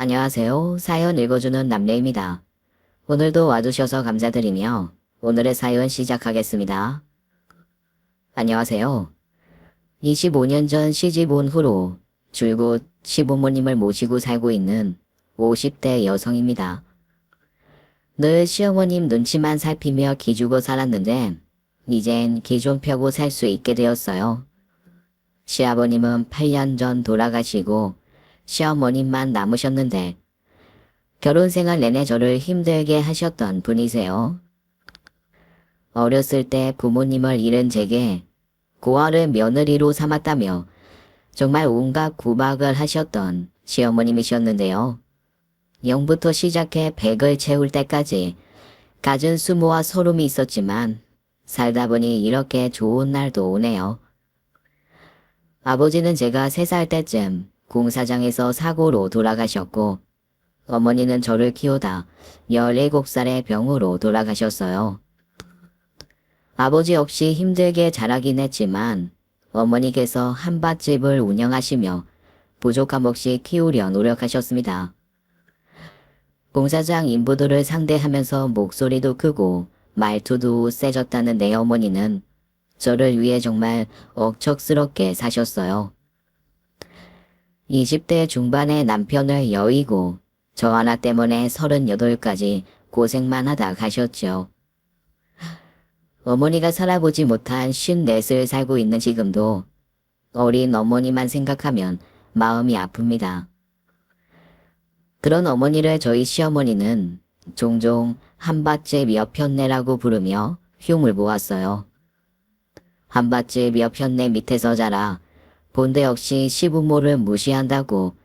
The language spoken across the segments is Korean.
안녕하세요. 사연 읽어주는 남래입니다. 오늘도 와주셔서 감사드리며 오늘의 사연 시작하겠습니다. 안녕하세요. 25년 전 시집 온 후로 줄곧 시부모님을 모시고 살고 있는 50대 여성입니다. 늘 시어머님 눈치만 살피며 기죽어 살았는데 이젠 기 좀 펴고 살 수 있게 되었어요. 시아버님은 8년 전 돌아가시고 시어머님만 남으셨는데 결혼 생활 내내 저를 힘들게 하셨던 분이세요. 어렸을 때 부모님을 잃은 제게 고아를 며느리로 삼았다며 정말 온갖 구박을 하셨던 시어머님이셨는데요. 0부터 시작해 100을 채울 때까지 갖은 수모와 서름이 있었지만 살다 보니 이렇게 좋은 날도 오네요. 아버지는 제가 3살 때쯤 공사장에서 사고로 돌아가셨고 어머니는 저를 키우다 17살의 병으로 돌아가셨어요. 아버지 없이 힘들게 자라긴 했지만 어머니께서 한밭집을 운영하시며 부족함 없이 키우려 노력하셨습니다. 공사장 인부들을 상대하면서 목소리도 크고 말투도 세졌다는 내 어머니는 저를 위해 정말 억척스럽게 사셨어요. 20대 중반에 남편을 여의고 저 하나 때문에 38까지 고생만 하다 가셨죠. 어머니가 살아보지 못한 54을 살고 있는 지금도 어린 어머니만 생각하면 마음이 아픕니다. 그런 어머니를 저희 시어머니는 종종 한밭집 옆편내라고 부르며 흉을 보았어요. 한밭집 옆편내 밑에서 자라 본데 없이 시부모를 무시한다고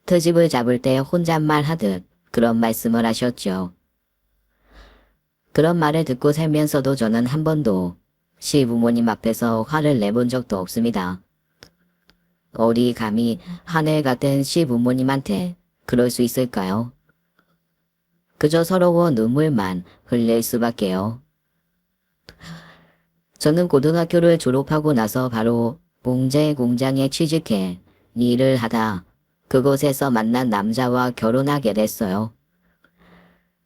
트집을 잡을 때 혼잣말 하듯 그런 말씀을 하셨죠. 그런 말을 듣고 살면서도 저는 한 번도 시부모님 앞에서 화를 내본 적도 없습니다. 어디 감히 하늘 같은 시부모님한테 그럴 수 있을까요? 그저 서러워 눈물만 흘릴 수밖에요. 저는 고등학교를 졸업하고 나서 바로 봉제 공장에 취직해 일을 하다 그곳에서 만난 남자와 결혼하게 됐어요.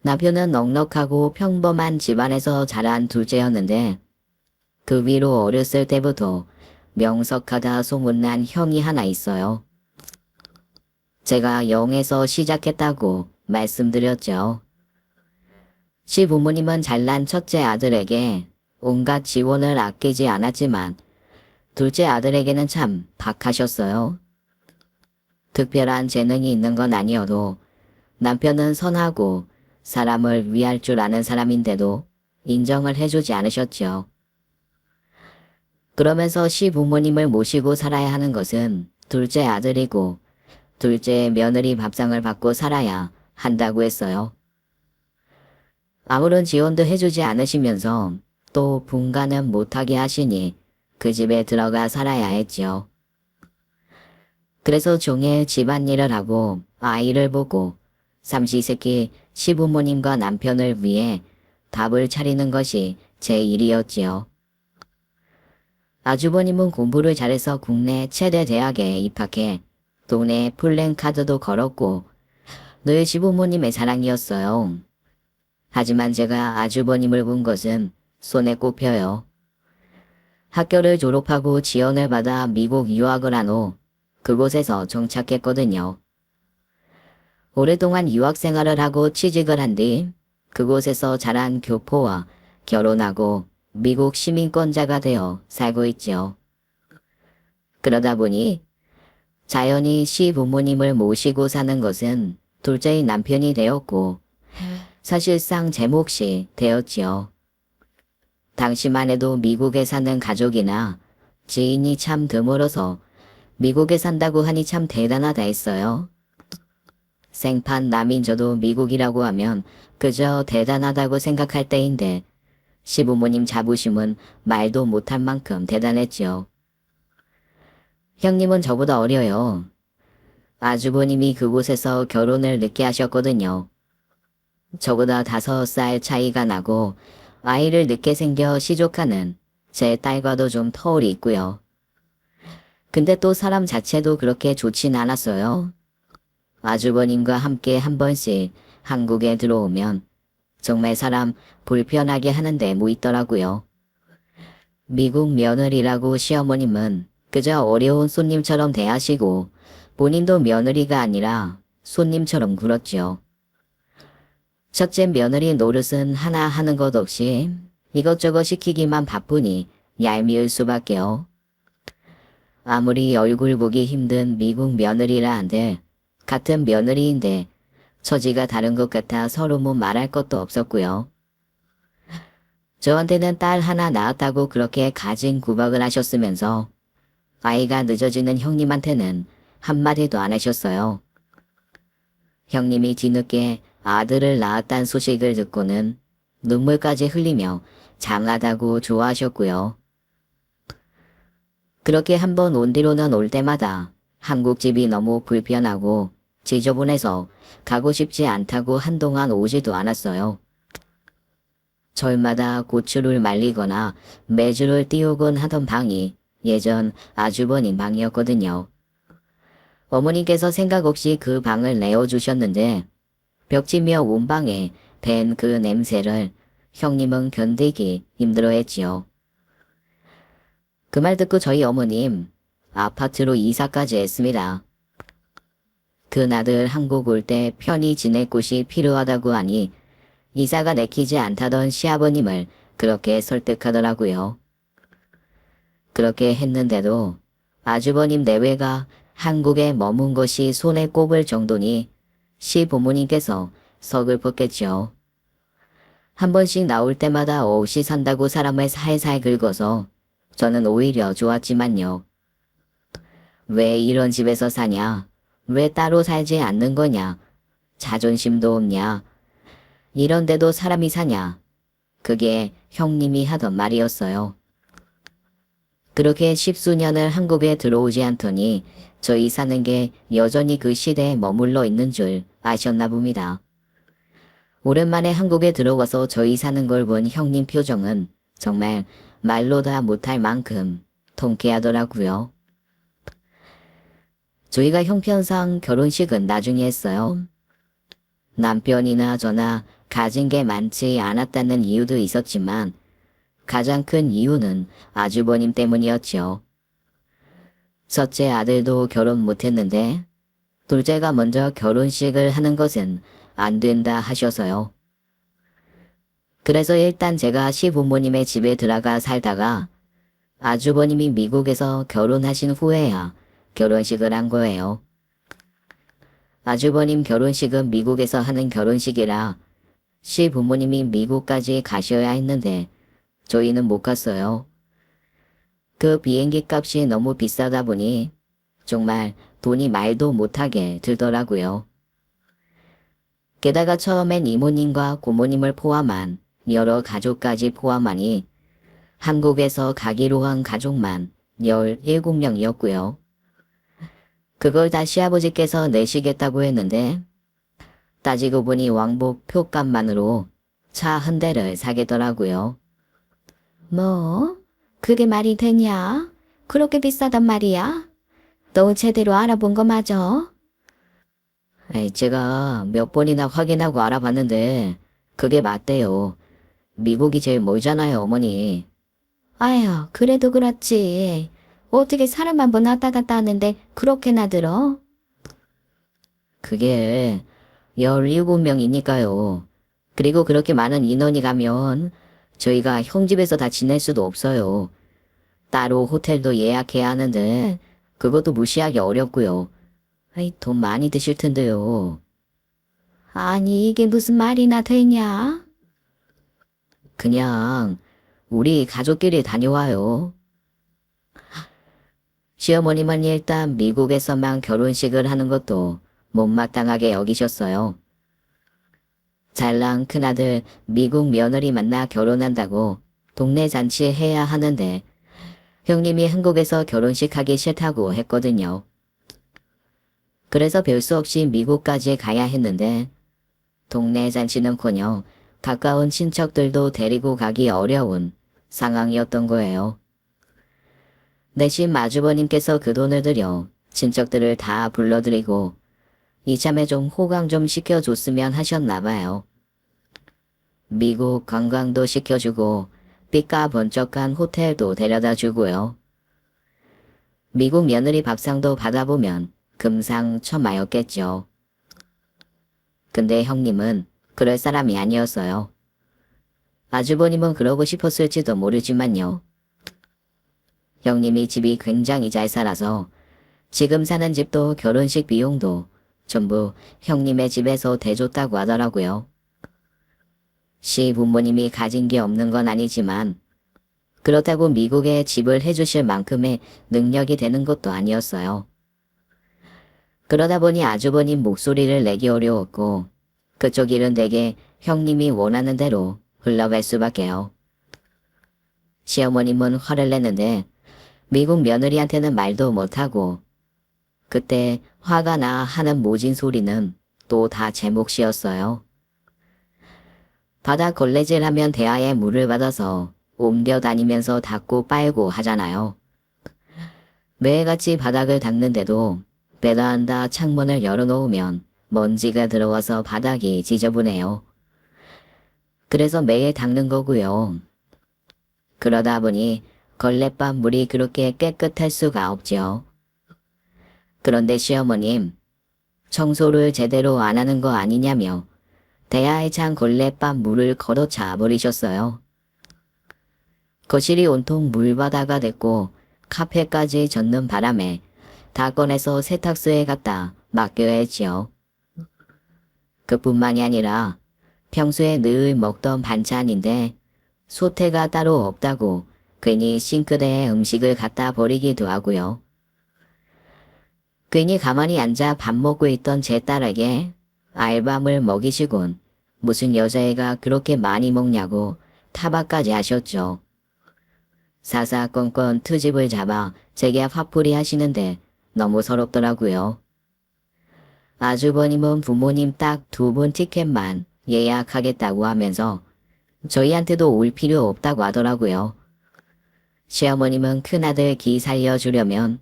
남편은 넉넉하고 평범한 집안에서 자란 둘째였는데 그 위로 어렸을 때부터 명석하다 소문난 형이 하나 있어요. 제가 0에서 시작했다고 말씀드렸죠. 시부모님은 잘난 첫째 아들에게 온갖 지원을 아끼지 않았지만 둘째 아들에게는 참 박하셨어요. 특별한 재능이 있는 건 아니어도 남편은 선하고 사람을 위할 줄 아는 사람인데도 인정을 해주지 않으셨죠. 그러면서 시부모님을 모시고 살아야 하는 것은 둘째 아들이고 둘째 며느리 밥상을 받고 살아야 한다고 했어요. 아무런 지원도 해주지 않으시면서 또 분가는 못하게 하시니 그 집에 들어가 살아야 했지요. 그래서 종일 집안일을 하고 아이를 보고 삼시세끼 시부모님과 남편을 위해 밥을 차리는 것이 제 일이었지요. 아주버님은 공부를 잘해서 국내 최대 대학에 입학해 동네 플랜카드도 걸었고 늘 시부모님의 사랑이었어요. 하지만 제가 아주버님을 본 것은 손에 꼽혀요. 학교를 졸업하고 지원을 받아 미국 유학을 한 후 그곳에서 정착했거든요. 오랫동안 유학 생활을 하고 취직을 한 뒤 그곳에서 자란 교포와 결혼하고 미국 시민권자가 되어 살고 있죠. 그러다 보니 자연히 시부모님을 모시고 사는 것은 둘째의 남편이 되었고 사실상 제 몫이 되었지요. 당시만 해도 미국에 사는 가족이나 지인이 참 드물어서 미국에 산다고 하니 참 대단하다 했어요. 생판 남인 저도 미국이라고 하면 그저 대단하다고 생각할 때인데 시부모님 자부심은 말도 못할 만큼 대단했죠. 형님은 저보다 어려요. 아주버님이 그곳에서 결혼을 늦게 하셨거든요. 저보다 5살 차이가 나고 아이를 늦게 생겨 시족하는 제 딸과도 좀 터울이 있고요. 근데 또 사람 자체도 그렇게 좋진 않았어요. 아주버님과 함께 한 번씩 한국에 들어오면 정말 사람 불편하게 하는데 뭐 있더라고요. 미국 며느리라고 시어머님은 그저 어려운 손님처럼 대하시고 본인도 며느리가 아니라 손님처럼 굴었죠. 첫째 며느리 노릇은 하나 하는 것 없이 이것저것 시키기만 바쁘니 얄미울 수밖에요. 아무리 얼굴 보기 힘든 미국 며느리라 한들 같은 며느리인데 처지가 다른 것 같아 서로 뭐 말할 것도 없었고요. 저한테는 딸 하나 낳았다고 그렇게 가진 구박을 하셨으면서 아이가 늦어지는 형님한테는 한마디도 안 하셨어요. 형님이 뒤늦게 아들을 낳았다는 소식을 듣고는 눈물까지 흘리며 장하다고 좋아하셨고요. 그렇게 한번 온 뒤로는 올 때마다 한국집이 너무 불편하고 지저분해서 가고 싶지 않다고 한동안 오지도 않았어요. 절마다 고추를 말리거나 매주를 띄우곤 하던 방이 예전 아주버님 방이었거든요. 어머니께서 생각 없이 그 방을 내어주셨는데 벽지며 온방에 밴 그 냄새를 형님은 견디기 힘들어했지요. 그 말 듣고 저희 어머님 아파트로 이사까지 했습니다. 그 나들 한국 올 때 편히 지낼 곳이 필요하다고 하니 이사가 내키지 않다던 시아버님을 그렇게 설득하더라고요. 그렇게 했는데도 아주버님 내외가 한국에 머문 것이 손에 꼽을 정도니 시부모님께서 서글펐겠죠. 한 번씩 나올 때마다 없이 산다고 사람을 살살 긁어서 저는 오히려 좋았지만요. 왜 이런 집에서 사냐? 왜 따로 살지 않는 거냐? 자존심도 없냐? 이런데도 사람이 사냐? 그게 형님이 하던 말이었어요. 그렇게 십수년을 한국에 들어오지 않더니 저희 사는 게 여전히 그 시대에 머물러 있는 줄 아셨나 봅니다. 오랜만에 한국에 들어와서 저희 사는 걸 본 형님 표정은 정말 말로 다 못할 만큼 통쾌하더라고요. 저희가 형편상 결혼식은 나중에 했어요. 남편이나 저나 가진 게 많지 않았다는 이유도 있었지만 가장 큰 이유는 아주버님 때문이었죠. 첫째 아들도 결혼 못했는데 둘째가 먼저 결혼식을 하는 것은 안 된다 하셔서요. 그래서 일단 제가 시부모님의 집에 들어가 살다가 아주버님이 미국에서 결혼하신 후에야 결혼식을 한 거예요. 아주버님 결혼식은 미국에서 하는 결혼식이라 시부모님이 미국까지 가셔야 했는데 저희는 못 갔어요. 그 비행기 값이 너무 비싸다 보니 정말 돈이 말도 못하게 들더라고요. 게다가 처음엔 이모님과 고모님을 포함한 여러 가족까지 포함하니 한국에서 가기로 한 가족만 17명이었고요. 그걸 다 시아버지께서 내시겠다고 했는데 따지고 보니 왕복 표값만으로 차 한 대를 사겠더라고요. 뭐? 그게 말이 되냐? 그렇게 비싸단 말이야? 너 제대로 알아본 거 맞아? 제가 몇 번이나 확인하고 알아봤는데 그게 맞대요. 미국이 제일 멀잖아요, 어머니. 아휴, 그래도 그렇지. 어떻게 사람 한 번 왔다 갔다 하는데 그렇게나 들어? 그게 17명이니까요. 그리고 그렇게 많은 인원이 가면 저희가 형 집에서 다 지낼 수도 없어요. 따로 호텔도 예약해야 하는데 그것도 무시하기 어렵고요. 돈 많이 드실 텐데요. 아니, 이게 무슨 말이나 되냐? 그냥 우리 가족끼리 다녀와요. 시어머님은 일단 미국에서만 결혼식을 하는 것도 못마땅하게 여기셨어요. 잘난 큰아들 미국 며느리 만나 결혼한다고 동네 잔치 해야 하는데 형님이 한국에서 결혼식 하기 싫다고 했거든요. 그래서 별 수 없이 미국까지 가야 했는데 동네 잔치는커녕 가까운 친척들도 데리고 가기 어려운 상황이었던 거예요. 대신 아주버님께서 그 돈을 들여 친척들을 다 불러들이고 이참에 좀 호강 좀 시켜줬으면 하셨나봐요. 미국 관광도 시켜주고 삐까번쩍한 호텔도 데려다 주고요. 미국 며느리 밥상도 받아보면 금상첨화였겠죠. 근데 형님은 그럴 사람이 아니었어요. 아주버님은 그러고 싶었을지도 모르지만요. 형님이 집이 굉장히 잘 살아서 지금 사는 집도 결혼식 비용도 전부 형님의 집에서 대줬다고 하더라고요. 시부모님이 가진 게 없는 건 아니지만 그렇다고 미국에 집을 해주실 만큼의 능력이 되는 것도 아니었어요. 그러다 보니 아주버님 목소리를 내기 어려웠고 그쪽 일은 대개 형님이 원하는 대로 흘러갈 수밖에요. 시어머님은 화를 냈는데 미국 며느리한테는 말도 못하고 그때 화가 나 하는 모진 소리는 또 다 제 몫이었어요. 바다 걸레질하면 대야에 물을 받아서 옮겨 다니면서 닦고 빨고 하잖아요. 매일같이 바닥을 닦는데도 베란다 창문을 열어놓으면 먼지가 들어와서 바닥이 지저분해요. 그래서 매일 닦는 거고요. 그러다 보니 걸레밥 물이 그렇게 깨끗할 수가 없죠. 그런데 시어머님, 청소를 제대로 안 하는 거 아니냐며 대야에 찬 걸레밥 물을 걷어차 버리셨어요. 거실이 온통 물바다가 됐고 카페까지 젖는 바람에 다 꺼내서 세탁소에 갖다 맡겨야 했지요. 그뿐만이 아니라 평소에 늘 먹던 반찬인데 소태가 따로 없다고 괜히 싱크대에 음식을 갖다 버리기도 하고요. 괜히 가만히 앉아 밥 먹고 있던 제 딸에게 알밤을 먹이시곤 무슨 여자애가 그렇게 많이 먹냐고 타박까지 하셨죠. 사사건건 트집을 잡아 제게 화풀이 하시는데 너무 서럽더라고요. 아주버님은 부모님 딱 2분 티켓만 예약하겠다고 하면서 저희한테도 올 필요 없다고 하더라고요. 시어머님은 큰아들 기 살려주려면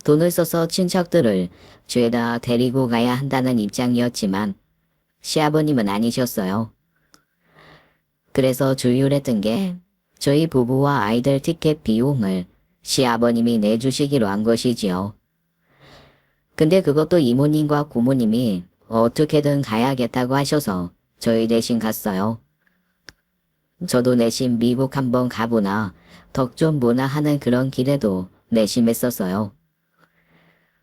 돈을 써서 친척들을 죄다 데리고 가야 한다는 입장이었지만 시아버님은 아니셨어요. 그래서 조율했던 게 저희 부부와 아이들 티켓 비용을 시아버님이 내주시기로 한 것이지요. 근데 그것도 이모님과 고모님이 어떻게든 가야겠다고 하셔서 저희 대신 갔어요. 저도 내심 미국 한번 가보나 덕 좀 보나 하는 그런 길에도 내심했었어요.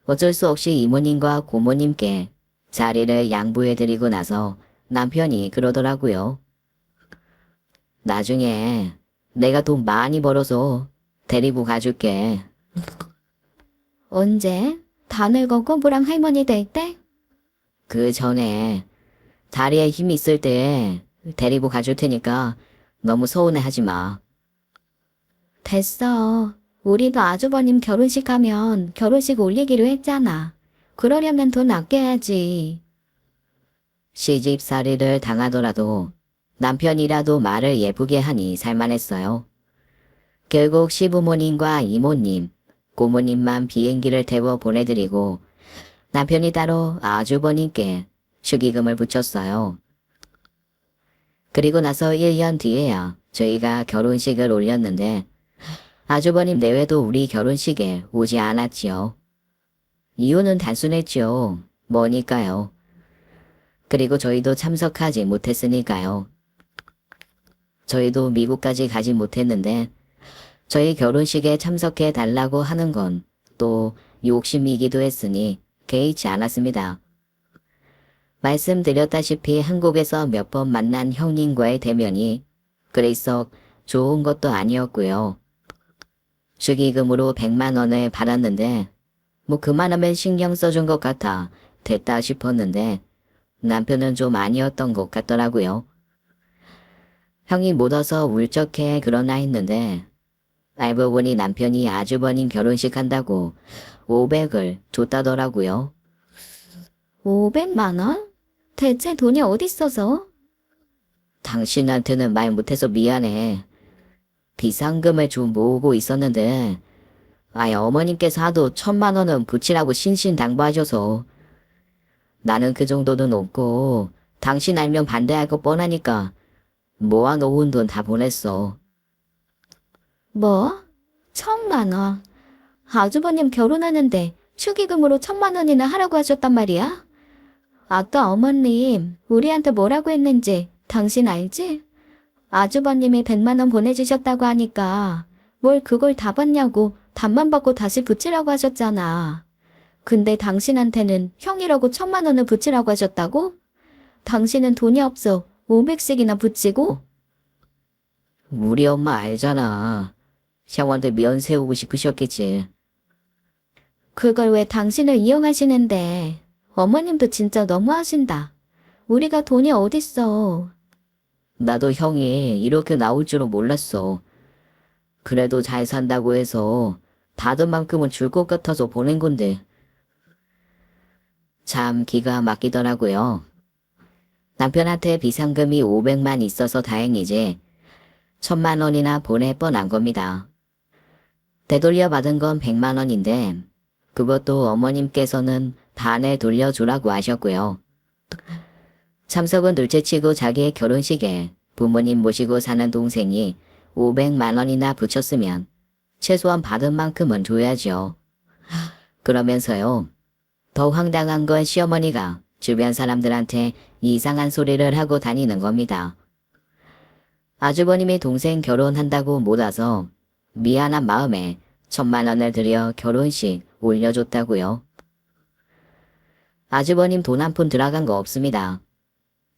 어쩔 수 없이 이모님과 고모님께 자리를 양보해드리고 나서 남편이 그러더라고요. 나중에 내가 돈 많이 벌어서 데리고 가줄게. 언제? 다 늙었고 무랑 할머니 될 때? 그 전에 다리에 힘 있을 때 데리고 가줄 테니까 너무 서운해하지 마. 됐어. 우리도 아주버님 결혼식 하면 결혼식 올리기로 했잖아. 그러려면 돈 아껴야지. 시집살이를 당하더라도 남편이라도 말을 예쁘게 하니 살만했어요. 결국 시부모님과 이모님, 고모님만 비행기를 태워 보내드리고 남편이 따로 아주버님께 축의금을 붙였어요. 그리고 나서 1년 뒤에야 저희가 결혼식을 올렸는데 아주버님 내외도 우리 결혼식에 오지 않았지요. 이유는 단순했지요. 뭐니까요. 그리고 저희도 참석하지 못했으니까요. 저희도 미국까지 가지 못했는데 저희 결혼식에 참석해 달라고 하는 건 또 욕심이기도 했으니 개의치 않았습니다. 말씀드렸다시피 한국에서 몇 번 만난 형님과의 대면이 그리 썩 좋은 것도 아니었고요. 축의금으로 100만 원을 받았는데 뭐 그만하면 신경 써준 것 같아 됐다 싶었는데 남편은 좀 아니었던 것 같더라고요. 형이 못 와서 울적해 그러나 했는데 알고 보니 남편이 아주버님 결혼식 한다고 500을 줬다더라고요. 500만 원? 대체 돈이 어딨어서? 당신한테는 말 못해서 미안해. 비상금을 좀 모으고 있었는데 어머님께서 하도 1000만 원은 붙이라고 신신당부하셔서 나는 그 정도는 없고 당신 알면 반대할 거 뻔하니까 모아놓은 돈 다 보냈어. 뭐? 1,000만 원. 아주버님 결혼하는데 축의금으로 1,000만 원이나 하라고 하셨단 말이야? 아까 어머님 우리한테 뭐라고 했는지 당신 알지? 아주버님이 100만 원 보내주셨다고 하니까 뭘 그걸 다 받냐고 답만 받고 다시 붙이라고 하셨잖아. 근데 당신한테는 형이라고 1,000만 원을 붙이라고 하셨다고? 당신은 돈이 없어 500씩이나 붙이고? 우리 엄마 알잖아. 형한테 면 세우고 싶으셨겠지. 그걸 왜 당신을 이용하시는데? 어머님도 진짜 너무하신다. 우리가 돈이 어딨어. 나도 형이 이렇게 나올 줄은 몰랐어. 그래도 잘 산다고 해서 받은 만큼은 줄 것 같아서 보낸 건데. 참 기가 막히더라고요. 남편한테 비상금이 500만 있어서 다행이지 1,000만 원이나 보낼 뻔한 겁니다. 되돌려 받은 건 100만 원인데 그것도 어머님께서는 반을 돌려주라고 하셨고요. 참석은 둘째치고 자기의 결혼식에 부모님 모시고 사는 동생이 500만 원이나 붙였으면 최소한 받은 만큼은 줘야죠. 그러면서요. 더 황당한 건 시어머니가 주변 사람들한테 이상한 소리를 하고 다니는 겁니다. 아주버님이 동생 결혼한다고 못 와서 미안한 마음에 1,000만 원을 들여 결혼식 올려줬다고요. 아주버님 돈 한 푼 들어간 거 없습니다.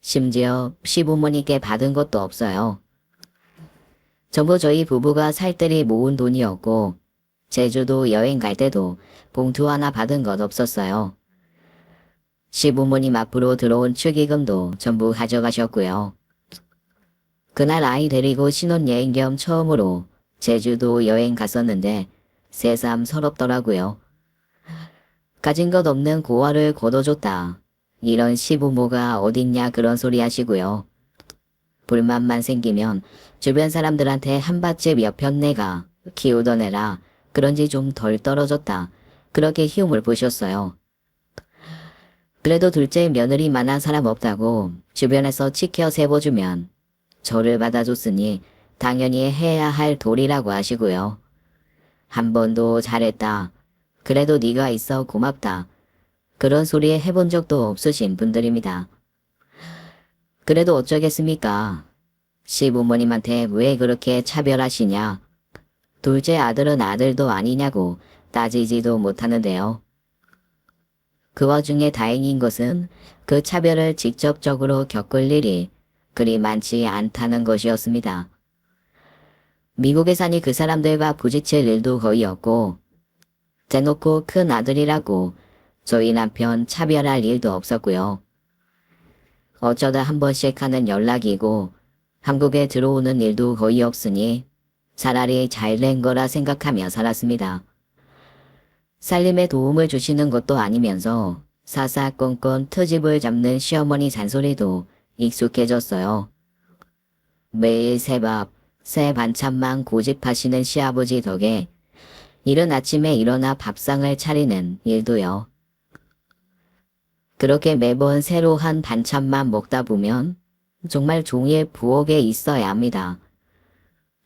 심지어 시부모님께 받은 것도 없어요. 전부 저희 부부가 살뜰히 모은 돈이었고 제주도 여행 갈 때도 봉투 하나 받은 것 없었어요. 시부모님 앞으로 들어온 축의금도 전부 가져가셨고요. 그날 아이 데리고 신혼여행 겸 처음으로 제주도 여행 갔었는데 새삼 서럽더라고요. 가진 것 없는 고아를 거둬줬다. 이런 시부모가 어딨냐 그런 소리 하시고요. 불만만 생기면 주변 사람들한테 한밭집 옆편 내가 키우던 애라 그런지 좀 덜 떨어졌다. 그렇게 희움을 보셨어요. 그래도 둘째 며느리만한 사람 없다고 주변에서 치켜 세워주면 저를 받아줬으니 당연히 해야 할 도리라고 하시고요. 한 번도 잘했다. 그래도 네가 있어 고맙다. 그런 소리 해본 적도 없으신 분들입니다. 그래도 어쩌겠습니까? 시부모님한테 왜 그렇게 차별하시냐? 둘째 아들은 아들도 아니냐고 따지지도 못하는데요. 그 와중에 다행인 것은 그 차별을 직접적으로 겪을 일이 그리 많지 않다는 것이었습니다. 미국에 사니 그 사람들과 부딪힐 일도 거의 없고 대놓고 큰 아들이라고 저희 남편 차별할 일도 없었고요. 어쩌다 한 번씩 하는 연락이고 한국에 들어오는 일도 거의 없으니 차라리 잘 된 거라 생각하며 살았습니다. 살림에 도움을 주시는 것도 아니면서 사사건건 트집을 잡는 시어머니 잔소리도 익숙해졌어요. 매일 새밥, 새 반찬만 고집하시는 시아버지 덕에 이른 아침에 일어나 밥상을 차리는 일도요. 그렇게 매번 새로 한 반찬만 먹다 보면 정말 종일 부엌에 있어야 합니다.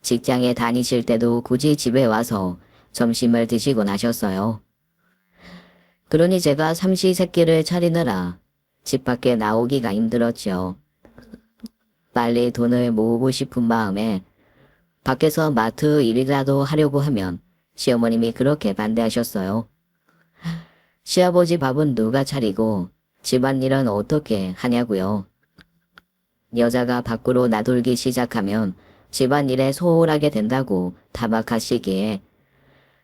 직장에 다니실 때도 굳이 집에 와서 점심을 드시곤 하셨어요. 그러니 제가 삼시세끼를 차리느라 집 밖에 나오기가 힘들었죠. 빨리 돈을 모으고 싶은 마음에 밖에서 마트 일이라도 하려고 하면 시어머님이 그렇게 반대하셨어요. 시아버지 밥은 누가 차리고 집안일은 어떻게 하냐고요. 여자가 밖으로 나돌기 시작하면 집안일에 소홀하게 된다고 타박하시기에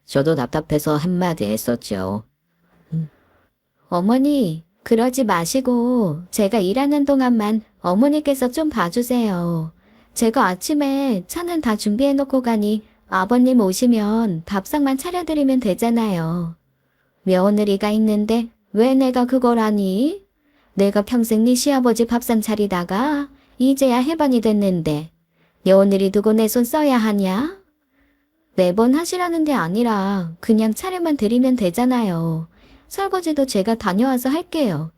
저도 답답해서 한마디 했었죠. 어머니, 그러지 마시고 제가 일하는 동안만 어머니께서 좀 봐주세요. 제가 아침에 차는 다 준비해놓고 가니 아버님 오시면 밥상만 차려드리면 되잖아요. 며느리가 있는데 왜 내가 그걸 하니? 내가 평생 네 시아버지 밥상 차리다가 이제야 해반이 됐는데 며느리 두고 내 손 써야 하냐? 매번 하시라는 게 아니라 그냥 차려만 드리면 되잖아요. 설거지도 제가 다녀와서 할게요.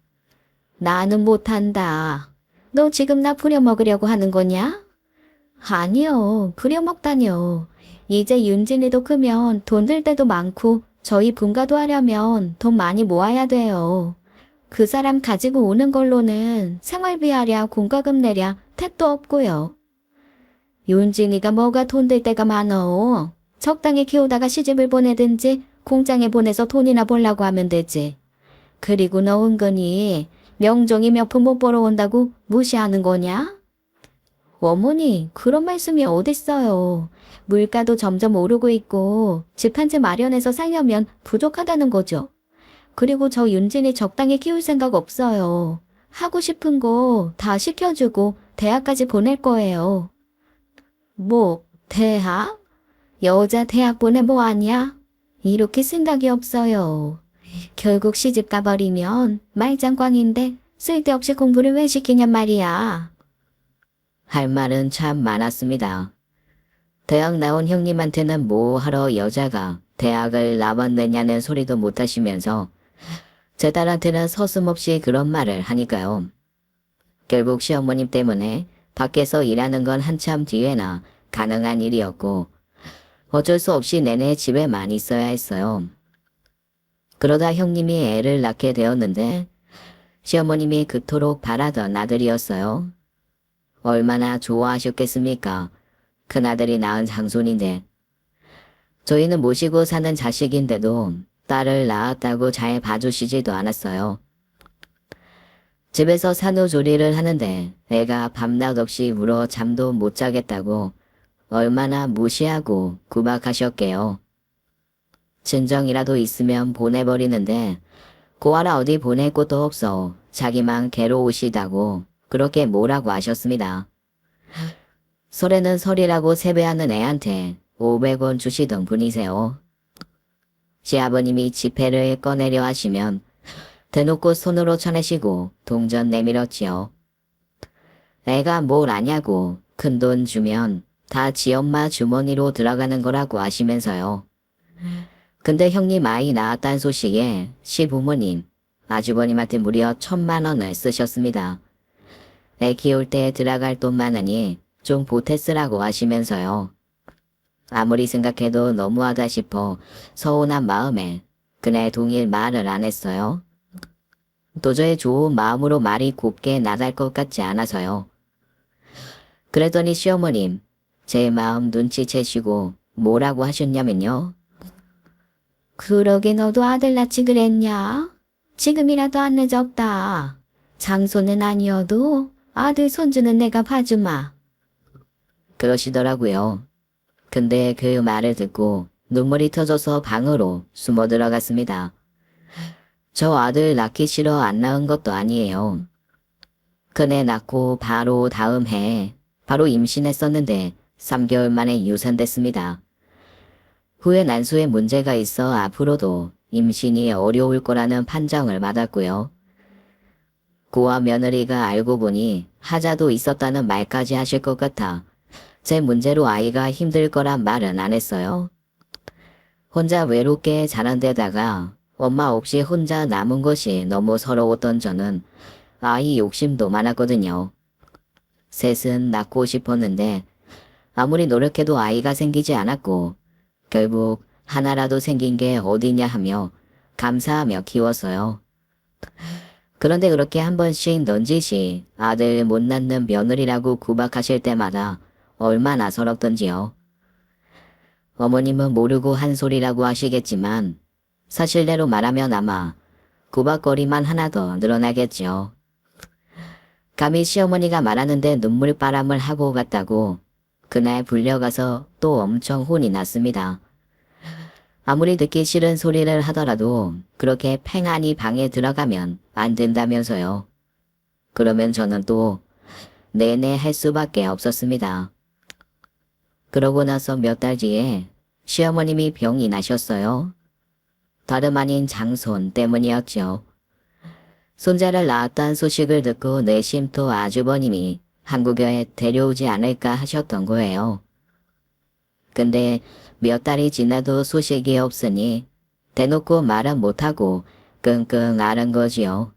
나는 못한다. 너 지금 나 부려먹으려고 하는 거냐? 아니요, 부려먹다니요. 이제 윤진이도 크면 돈 들 때도 많고 저희 분가도 하려면 돈 많이 모아야 돼요. 그 사람 가지고 오는 걸로는 생활비 하랴 공과금 내랴 택도 없고요. 윤진이가 뭐가 돈 들 때가 많어. 적당히 키우다가 시집을 보내든지 공장에 보내서 돈이나 벌라고 하면 되지. 그리고 너 은근히 명종이 몇 푼 못 벌어온다고 무시하는 거냐? 어머니, 그런 말씀이 어딨어요. 물가도 점점 오르고 있고 집 한 채 마련해서 살려면 부족하다는 거죠. 그리고 저 윤진이 적당히 키울 생각 없어요. 하고 싶은 거 다 시켜주고 대학까지 보낼 거예요. 뭐, 대학? 여자 대학 보내 뭐 하냐? 이렇게 생각이 없어요. 결국 시집 가버리면 말짱꽝인데 쓸데없이 공부를 왜 시키냔 말이야. 할 말은 참 많았습니다. 대학 나온 형님한테는 뭐 하러 여자가 대학을 나왔느냐는 소리도 못 하시면서 제 딸한테는 서슴없이 그런 말을 하니까요. 결국 시어머님 때문에 밖에서 일하는 건 한참 뒤에나 가능한 일이었고 어쩔 수 없이 내내 집에만 있어야 했어요. 그러다 형님이 애를 낳게 되었는데 시어머님이 그토록 바라던 아들이었어요. 얼마나 좋아하셨겠습니까? 큰아들이 낳은 장손인데. 저희는 모시고 사는 자식인데도 딸을 낳았다고 잘 봐주시지도 않았어요. 집에서 산후조리를 하는데 애가 밤낮 없이 울어 잠도 못 자겠다고 얼마나 무시하고 구박하셨게요. 친정이라도 있으면 보내버리는데 고아라 어디 보낼 곳도 없어 자기만 괴로우시다고 그렇게 뭐라고 하셨습니다. 설에는 설이라고 세배하는 애한테 500원 주시던 분이세요. 시아버님이 지폐를 꺼내려 하시면 대놓고 손으로 쳐내시고 동전 내밀었지요. 애가 뭘 아냐고 큰돈 주면 다 지엄마 주머니로 들어가는 거라고 하시면서요. 근데 형님 아이 낳았다는 소식에 시부모님, 아주버님한테 무려 1,000만 원을 쓰셨습니다. 애 키울 때 들어갈 돈 많으니 좀 보태 쓰라고 하시면서요. 아무리 생각해도 너무하다 싶어 서운한 마음에 그날 동일 말을 안 했어요. 도저히 좋은 마음으로 말이 곱게 나갈 것 같지 않아서요. 그랬더니 시어머님, 제 마음 눈치채시고 뭐라고 하셨냐면요. 그러게 너도 아들 낳지 그랬냐? 지금이라도 안 늦었다. 장손은 아니어도 아들 손주는 내가 봐주마. 그러시더라고요. 근데 그 말을 듣고 눈물이 터져서 방으로 숨어 들어갔습니다. 저 아들 낳기 싫어 안 낳은 것도 아니에요. 큰애 낳고 바로 다음 해에 바로 임신했었는데 3개월 만에 유산됐습니다. 후에 난소에 문제가 있어 앞으로도 임신이 어려울 거라는 판정을 받았고요. 고아 며느리가 알고 보니 하자도 있었다는 말까지 하실 것 같아 제 문제로 아이가 힘들 거란 말은 안 했어요. 혼자 외롭게 자란 데다가 엄마 없이 혼자 남은 것이 너무 서러웠던 저는 아이 욕심도 많았거든요. 셋은 낳고 싶었는데 아무리 노력해도 아이가 생기지 않았고 결국 하나라도 생긴 게 어디냐 하며 감사하며 키웠어요. 그런데 그렇게 한 번씩 넌지시 아들 못 낳는 며느리라고 구박하실 때마다 얼마나 서럽던지요. 어머님은 모르고 한 소리라고 하시겠지만 사실대로 말하면 아마 구박거리만 하나 더 늘어나겠지요. 감히 시어머니가 말하는데 눈물바람을 하고 갔다고 그날 불려가서 또 엄청 혼이 났습니다. 아무리 듣기 싫은 소리를 하더라도 그렇게 팽하니 방에 들어가면 안 된다면서요. 그러면 저는 또 내내 할 수밖에 없었습니다. 그러고 나서 몇 달 뒤에 시어머님이 병이 나셨어요. 다름 아닌 장손 때문이었죠. 손자를 낳았다는 소식을 듣고 내심도 아주버님이 한국에 데려오지 않을까 하셨던 거예요. 근데 몇 달이 지나도 소식이 없으니 대놓고 말은 못하고 끙끙 앓은 거지요.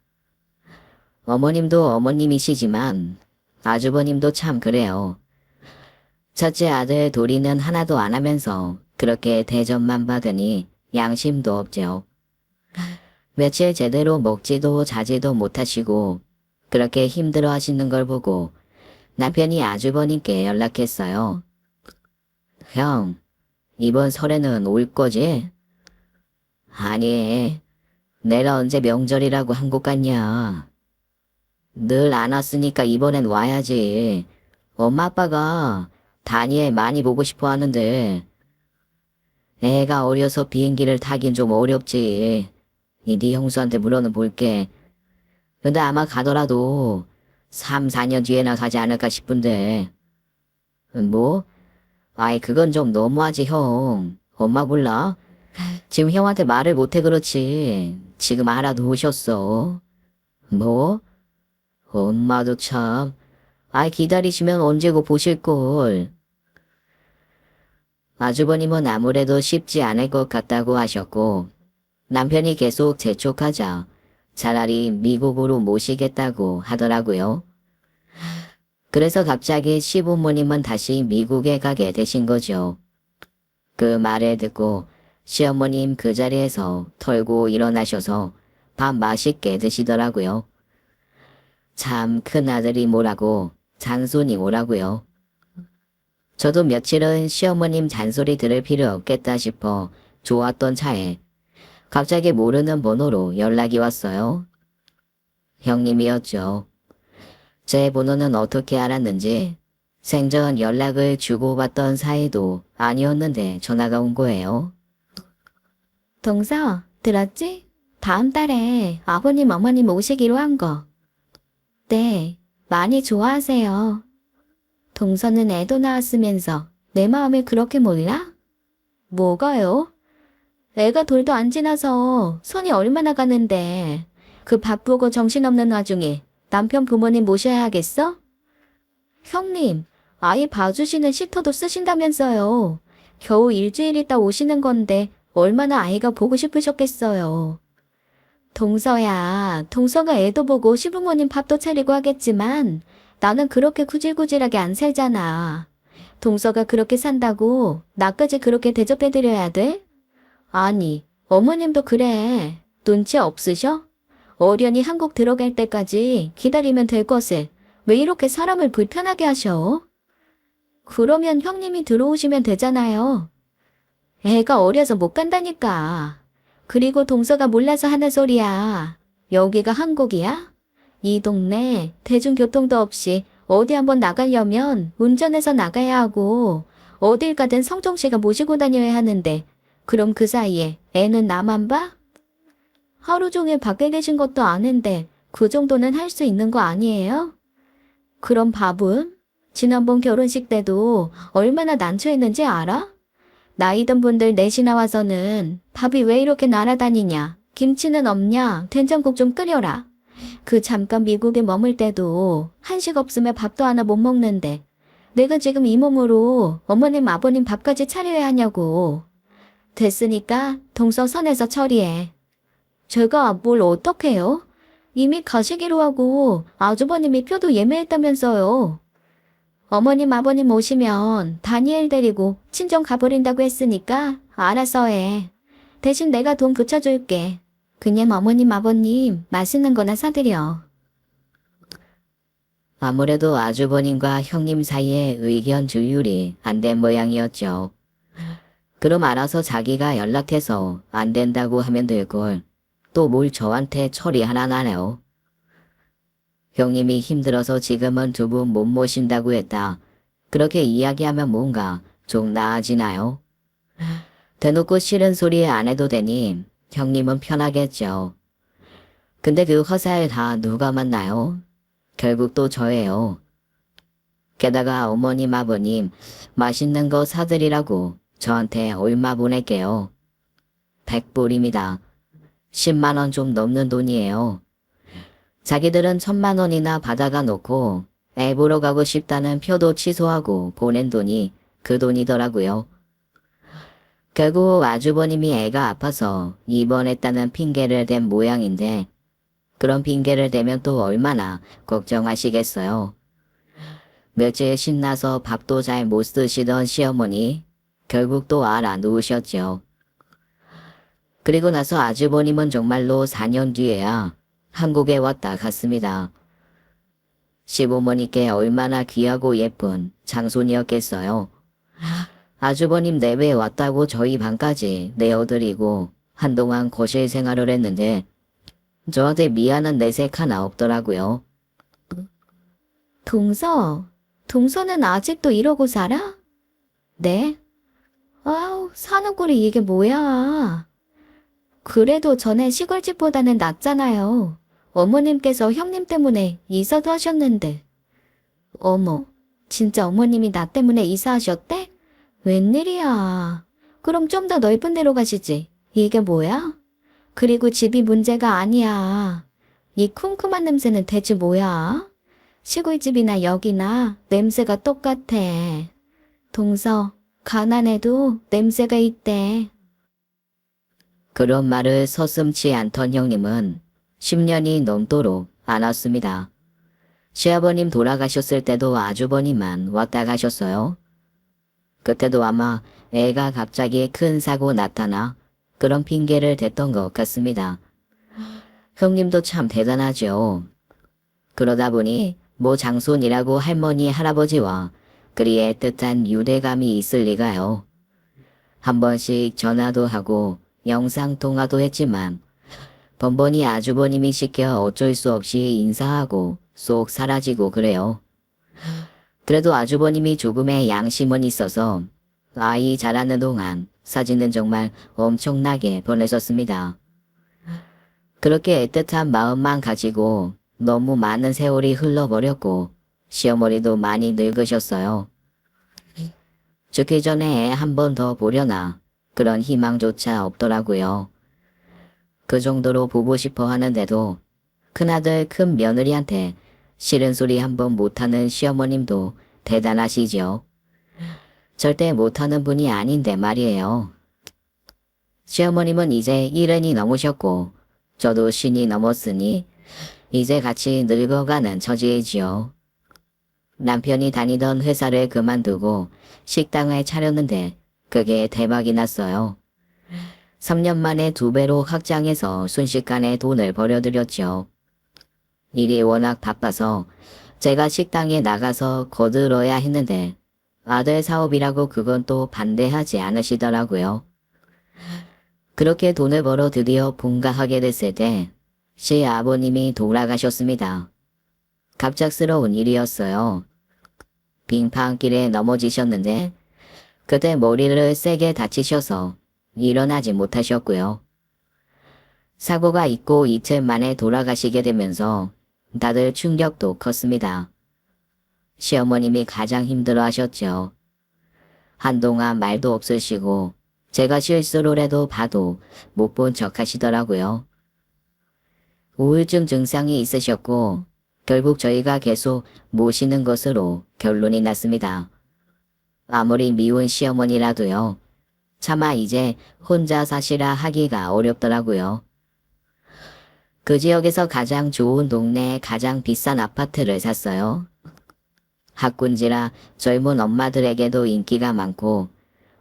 어머님도 어머님이시지만 아주버님도 참 그래요. 첫째 아들 도리는 하나도 안 하면서 그렇게 대접만 받으니 양심도 없죠. 며칠 제대로 먹지도 자지도 못하시고 그렇게 힘들어 하시는 걸 보고 남편이 아주버님께 연락했어요. 형, 이번 설에는 올 거지? 아니, 내가 언제 명절이라고 한국 갔냐. 늘 안 왔으니까 이번엔 와야지. 엄마 아빠가 다니엘 많이 보고 싶어 하는데 애가 어려서 비행기를 타긴 좀 어렵지. 네 형수한테 물어는 볼게. 근데 아마 가더라도 3, 4년 뒤에나 가지 않을까 싶은데. 뭐? 아이 그건 좀 너무하지 형. 엄마 몰라? 지금 형한테 말을 못해 그렇지. 지금 알아두셨어. 뭐? 엄마도 참. 아이 기다리시면 언제고 보실걸. 아주버님은 아무래도 쉽지 않을 것 같다고 하셨고 남편이 계속 재촉하자 차라리 미국으로 모시겠다고 하더라고요. 그래서 갑자기 시부모님은 다시 미국에 가게 되신 거죠. 그 말을 듣고 시어머님 그 자리에서 털고 일어나셔서 밥 맛있게 드시더라고요. 참 큰아들이 뭐라고 장손이 뭐라고요. 저도 며칠은 시어머님 잔소리 들을 필요 없겠다 싶어 좋았던 차에 갑자기 모르는 번호로 연락이 왔어요. 형님이었죠. 제 번호는 어떻게 알았는지 생전 연락을 주고받던 사이도 아니었는데 전화가 온 거예요. 동서, 들었지? 다음 달에 아버님, 어머님 오시기로 한 거. 네, 많이 좋아하세요. 동서는 애도 낳았으면서 내 마음을 그렇게 몰라? 뭐가요? 애가 돌도 안 지나서 손이 얼마나 가는데 그 바쁘고 정신없는 와중에 남편 부모님 모셔야 하겠어? 형님, 아이 봐주시는 시터도 쓰신다면서요. 겨우 일주일 있다 오시는 건데 얼마나 아이가 보고 싶으셨겠어요. 동서야, 동서가 애도 보고 시부모님 밥도 차리고 하겠지만 나는 그렇게 구질구질하게 안 살잖아. 동서가 그렇게 산다고 나까지 그렇게 대접해드려야 돼? 아니, 어머님도 그래. 눈치 없으셔? 어련히 한국 들어갈 때까지 기다리면 될 것을 왜 이렇게 사람을 불편하게 하셔? 그러면 형님이 들어오시면 되잖아요. 애가 어려서 못 간다니까. 그리고 동서가 몰라서 하는 소리야. 여기가 한국이야? 이 동네 대중교통도 없이 어디 한번 나가려면 운전해서 나가야 하고 어딜 가든 성종씨가 모시고 다녀야 하는데 그럼 그 사이에 애는 나만 봐? 하루 종일 밖에 계신 것도 아는데 그 정도는 할 수 있는 거 아니에요? 그럼 밥은? 지난번 결혼식 때도 얼마나 난처했는지 알아? 나이 든 분들 넷이나 와서는 밥이 왜 이렇게 날아다니냐? 김치는 없냐? 된장국 좀 끓여라. 그 잠깐 미국에 머물 때도 한식 없으면 밥도 하나 못 먹는데 내가 지금 이 몸으로 어머님 아버님 밥까지 차려야 하냐고. 됐으니까 동서 선에서 처리해. 제가 뭘 어떡해요? 이미 가시기로 하고 아주버님이 표도 예매했다면서요. 어머님 아버님 오시면 다니엘 데리고 친정 가버린다고 했으니까 알아서 해. 대신 내가 돈 붙여줄게. 그냥 어머님 아버님 맛있는 거나 사드려. 아무래도 아주버님과 형님 사이에 의견 조율이 안 된 모양이었죠. 그럼 알아서 자기가 연락해서 안 된다고 하면 될걸. 또 뭘 저한테 처리하나 나네요. 형님이 힘들어서 지금은 두 분 못 모신다고 했다. 그렇게 이야기하면 뭔가 좀 나아지나요? 대놓고 싫은 소리 안 해도 되니 형님은 편하겠죠. 근데 그 화살 다 누가 맞나요? 결국 또 저예요. 게다가 어머님 아버님 맛있는 거 사드리라고 저한테 얼마 보낼게요. 100불입니다. 10만 원 좀 넘는 돈이에요. 자기들은 1000만 원이나 받아가 놓고 애 보러 가고 싶다는 표도 취소하고 보낸 돈이 그 돈이더라고요. 결국 아주버님이 애가 아파서 입원했다는 핑계를 댄 모양인데 그런 핑계를 대면 또 얼마나 걱정하시겠어요. 며칠 신나서 밥도 잘 못 드시던 시어머니 결국 또 알아놓으셨죠. 그리고 나서 아주버님은 정말로 4년 뒤에야 한국에 왔다 갔습니다. 시부모님께 얼마나 귀하고 예쁜 장손이었겠어요. 아주버님 내외에 왔다고 저희 방까지 내어드리고 한동안 거실 생활을 했는데 저한테 미안한 내색 하나 없더라고요. 동서는 아직도 이러고 살아? 네? 아우, 사는 꼴이 이게 뭐야. 그래도 전에 시골집보다는 낫잖아요. 어머님께서 형님 때문에 이사도 하셨는데. 어머, 진짜 어머님이 나 때문에 이사하셨대? 웬일이야. 그럼 좀 더 넓은 데로 가시지. 이게 뭐야? 그리고 집이 문제가 아니야. 이 쿰쿰한 냄새는 대체 뭐야? 시골집이나 여기나 냄새가 똑같아. 동서, 가난해도 냄새가 있대. 그런 말을 서슴지 않던 형님은 10년이 넘도록 안 왔습니다. 시아버님 돌아가셨을 때도 아주버님만 왔다 가셨어요. 그때도 아마 애가 갑자기 큰 사고 나타나 그런 핑계를 댔던 것 같습니다. 형님도 참 대단하죠. 그러다 보니 뭐 장손이라고 할머니 할아버지와 그리 애틋한 유대감이 있을 리가요. 한 번씩 전화도 하고 영상통화도 했지만 번번이 아주버님이 시켜 어쩔 수 없이 인사하고 쏙 사라지고 그래요. 그래도 아주버님이 조금의 양심은 있어서 아이 자라는 동안 사진은 정말 엄청나게 보내셨습니다. 그렇게 애틋한 마음만 가지고 너무 많은 세월이 흘러버렸고 시어머니도 많이 늙으셨어요. 죽기 전에 애 한 번 더 보려나 그런 희망조차 없더라고요. 그 정도로 보고 싶어 하는데도 큰아들 큰 며느리한테 싫은 소리 한 번 못하는 시어머님도 대단하시죠. 절대 못하는 분이 아닌데 말이에요. 시어머님은 이제 70이 넘으셨고 저도 50이 넘었으니 이제 같이 늙어가는 처지이지요. 남편이 다니던 회사를 그만두고 식당을 차렸는데 그게 대박이 났어요. 3년 만에 2배로 확장해서 순식간에 돈을 벌어들였죠. 일이 워낙 바빠서 제가 식당에 나가서 거들어야 했는데 아들 사업이라고 그건 또 반대하지 않으시더라고요. 그렇게 돈을 벌어 드디어 본가하게 됐을 때 시아버님이 돌아가셨습니다. 갑작스러운 일이었어요. 빙판길에 넘어지셨는데 그때 머리를 세게 다치셔서 일어나지 못하셨고요. 사고가 있고 이틀 만에 돌아가시게 되면서 다들 충격도 컸습니다. 시어머님이 가장 힘들어하셨죠. 한동안 말도 없으시고 제가 실수로라도 봐도 못 본 척 하시더라고요. 우울증 증상이 있으셨고 결국 저희가 계속 모시는 것으로 결론이 났습니다. 아무리 미운 시어머니라도요. 차마 이제 혼자 사시라 하기가 어렵더라고요. 그 지역에서 가장 좋은 동네에 가장 비싼 아파트를 샀어요. 학군지라 젊은 엄마들에게도 인기가 많고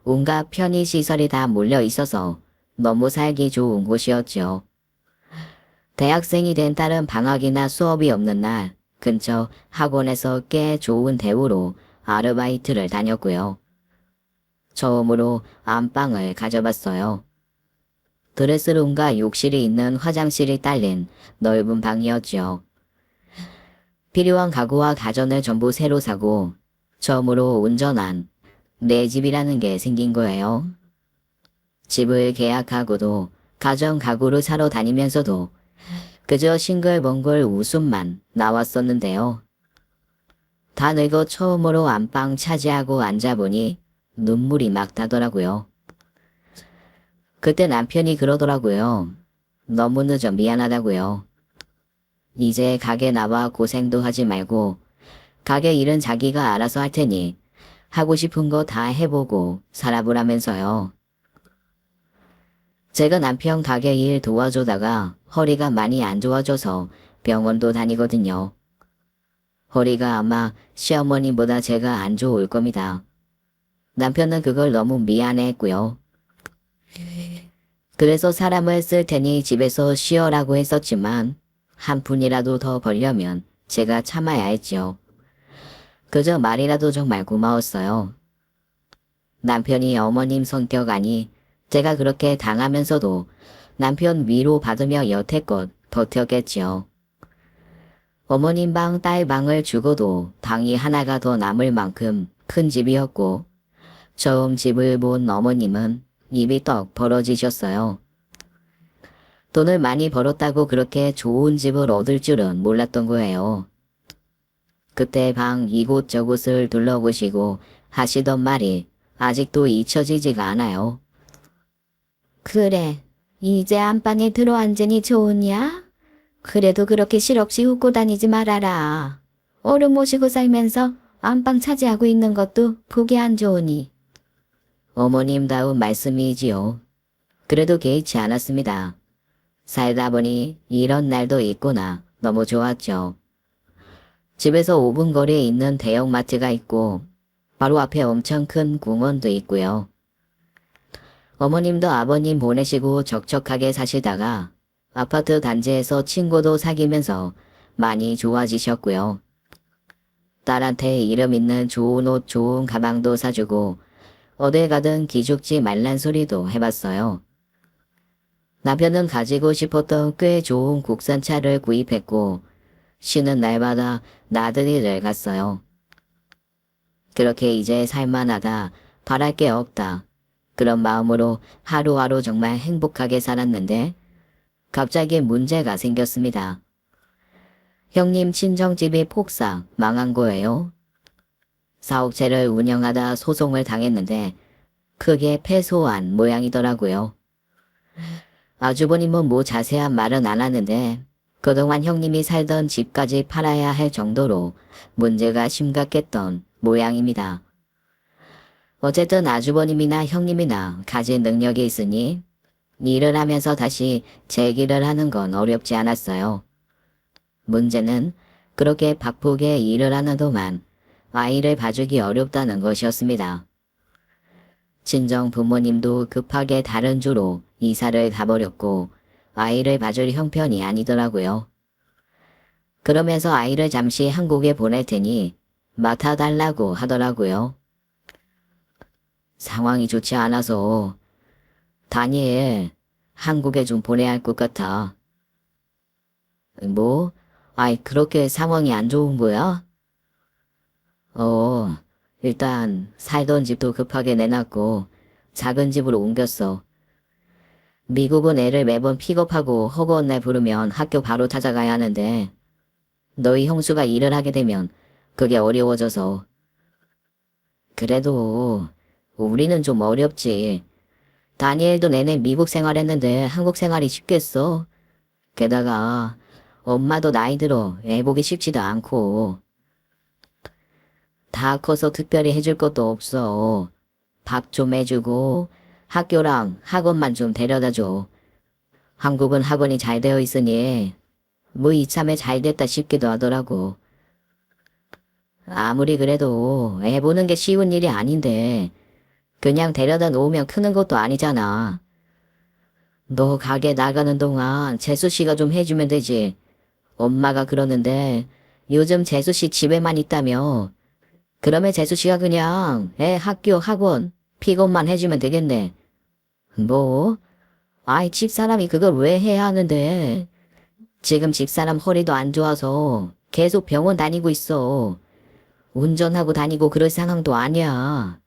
온갖 편의시설이 다 몰려 있어서 너무 살기 좋은 곳이었죠. 대학생이 된 딸은 방학이나 수업이 없는 날 근처 학원에서 꽤 좋은 대우로 아르바이트를 다녔고요. 처음으로 안방을 가져봤어요. 드레스룸과 욕실이 있는 화장실이 딸린 넓은 방이었죠. 필요한 가구와 가전을 전부 새로 사고 처음으로 온전한 내 집이라는 게 생긴 거예요. 집을 계약하고도 가전 가구를 사러 다니면서도 그저 싱글벙글 웃음만 나왔었는데요. 다 늙어 처음으로 안방 차지하고 앉아보니 눈물이 막 나더라고요. 그때 남편이 그러더라고요. 너무 늦어 미안하다고요. 이제 가게 나와 고생도 하지 말고 가게 일은 자기가 알아서 할 테니 하고 싶은 거 다 해보고 살아보라면서요. 제가 남편 가게 일 도와주다가 허리가 많이 안 좋아져서 병원도 다니거든요. 허리가 아마 시어머님보다 제가 안 좋을 겁니다. 남편은 그걸 너무 미안해했고요. 그래서 사람을 쓸 테니 집에서 쉬어라고 했었지만 한 푼이라도 더 벌려면 제가 참아야 했지요. 그저 말이라도 정말 고마웠어요. 남편이 어머님 성격 아니 제가 그렇게 당하면서도 남편 위로 받으며 여태껏 버텼겠지요. 어머님 방, 딸 방을 주고도 방이 하나가 더 남을 만큼 큰 집이었고 처음 집을 본 어머님은 입이 떡 벌어지셨어요. 돈을 많이 벌었다고 그렇게 좋은 집을 얻을 줄은 몰랐던 거예요. 그때 방 이곳저곳을 둘러보시고 하시던 말이 아직도 잊혀지지가 않아요. 그래, 이제 안방에 들어앉으니 좋으냐? 그래도 그렇게 실없이 웃고 다니지 말아라. 어른 모시고 살면서 안방 차지하고 있는 것도 보기 안 좋으니. 어머님다운 말씀이지요. 그래도 개의치 않았습니다. 살다 보니 이런 날도 있구나. 너무 좋았죠. 집에서 5분 거리에 있는 대형마트가 있고 바로 앞에 엄청 큰 공원도 있고요. 어머님도 아버님 보내시고 적적하게 사시다가 아파트 단지에서 친구도 사귀면서 많이 좋아지셨고요. 딸한테 이름 있는 좋은 옷, 좋은 가방도 사주고 어딜 가든 기죽지 말란 소리도 해봤어요. 남편은 가지고 싶었던 꽤 좋은 국산차를 구입했고 쉬는 날마다 나들이를 갔어요. 그렇게 이제 살만하다, 바랄 게 없다. 그런 마음으로 하루하루 정말 행복하게 살았는데 갑자기 문제가 생겼습니다. 형님 친정집이 폭삭 망한 거예요. 사업체를 운영하다 소송을 당했는데 크게 패소한 모양이더라고요. 아주버님은 뭐 자세한 말은 안 하는데 그동안 형님이 살던 집까지 팔아야 할 정도로 문제가 심각했던 모양입니다. 어쨌든 아주버님이나 형님이나 가진 능력이 있으니 일을 하면서 다시 재기를 하는 건 어렵지 않았어요. 문제는 그렇게 바쁘게 일을 하는 동안 아이를 봐주기 어렵다는 것이었습니다. 친정 부모님도 급하게 다른 주로 이사를 가버렸고 아이를 봐줄 형편이 아니더라고요. 그러면서 아이를 잠시 한국에 보낼 테니 맡아달라고 하더라고요. 상황이 좋지 않아서 다니엘 한국에 좀 보내야 할 것 같아. 뭐? 아이 그렇게 상황이 안 좋은 거야? 일단 살던 집도 급하게 내놨고 작은 집으로 옮겼어. 미국은 애를 매번 픽업하고 허구한 날 부르면 학교 바로 찾아가야 하는데 너희 형수가 일을 하게 되면 그게 어려워져서. 그래도 우리는 좀 어렵지. 다니엘도 내내 미국 생활했는데 한국 생활이 쉽겠어. 게다가 엄마도 나이 들어 애 보기 쉽지도 않고. 다 커서 특별히 해줄 것도 없어. 밥 좀 해주고 학교랑 학원만 좀 데려다줘. 한국은 학원이 잘 되어 있으니 뭐 이참에 잘 됐다 싶기도 하더라고. 아무리 그래도 애 보는 게 쉬운 일이 아닌데 그냥 데려다 놓으면 크는 것도 아니잖아. 너 가게 나가는 동안 재수 씨가 좀 해주면 되지. 엄마가 그러는데 요즘 재수 씨 집에만 있다며. 그러면 재수 씨가 그냥 애 학교 학원 픽업만 해주면 되겠네. 뭐? 아이 집사람이 그걸 왜 해야 하는데. 지금 집사람 허리도 안 좋아서 계속 병원 다니고 있어. 운전하고 다니고 그럴 상황도 아니야.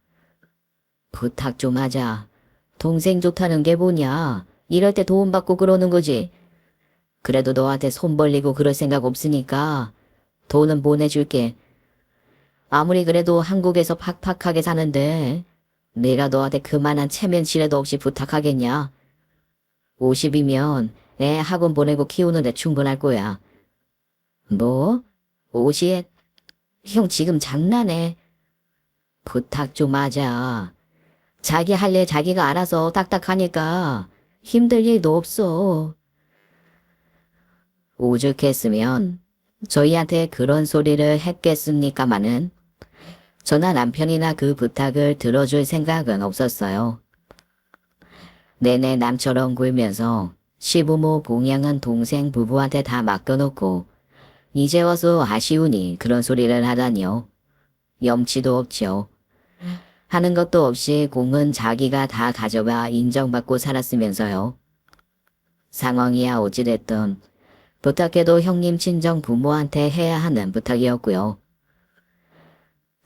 부탁 좀 하자. 동생 좋다는 게 뭐냐. 이럴 때 도움받고 그러는 거지. 그래도 너한테 손 벌리고 그럴 생각 없으니까 돈은 보내줄게. 아무리 그래도 한국에서 팍팍하게 사는데 내가 너한테 그만한 체면치레도 없이 부탁하겠냐. 50이면 애 학원 보내고 키우는데 충분할 거야. 뭐? 50? 형 지금 장난해. 부탁 좀 하자. 자기 할 일 자기가 알아서 딱딱하니까 힘들 일도 없어. 오죽했으면 저희한테 그런 소리를 했겠습니까마는 저나 남편이나 그 부탁을 들어줄 생각은 없었어요. 내내 남처럼 굴면서 시부모 봉양은 동생 부부한테 다 맡겨놓고 이제 와서 아쉬우니 그런 소리를 하다니요. 염치도 없죠. 하는 것도 없이 공은 자기가 다 가져가 인정받고 살았으면서요. 상황이야 어찌됐든 부탁해도 형님 친정 부모한테 해야 하는 부탁이었고요.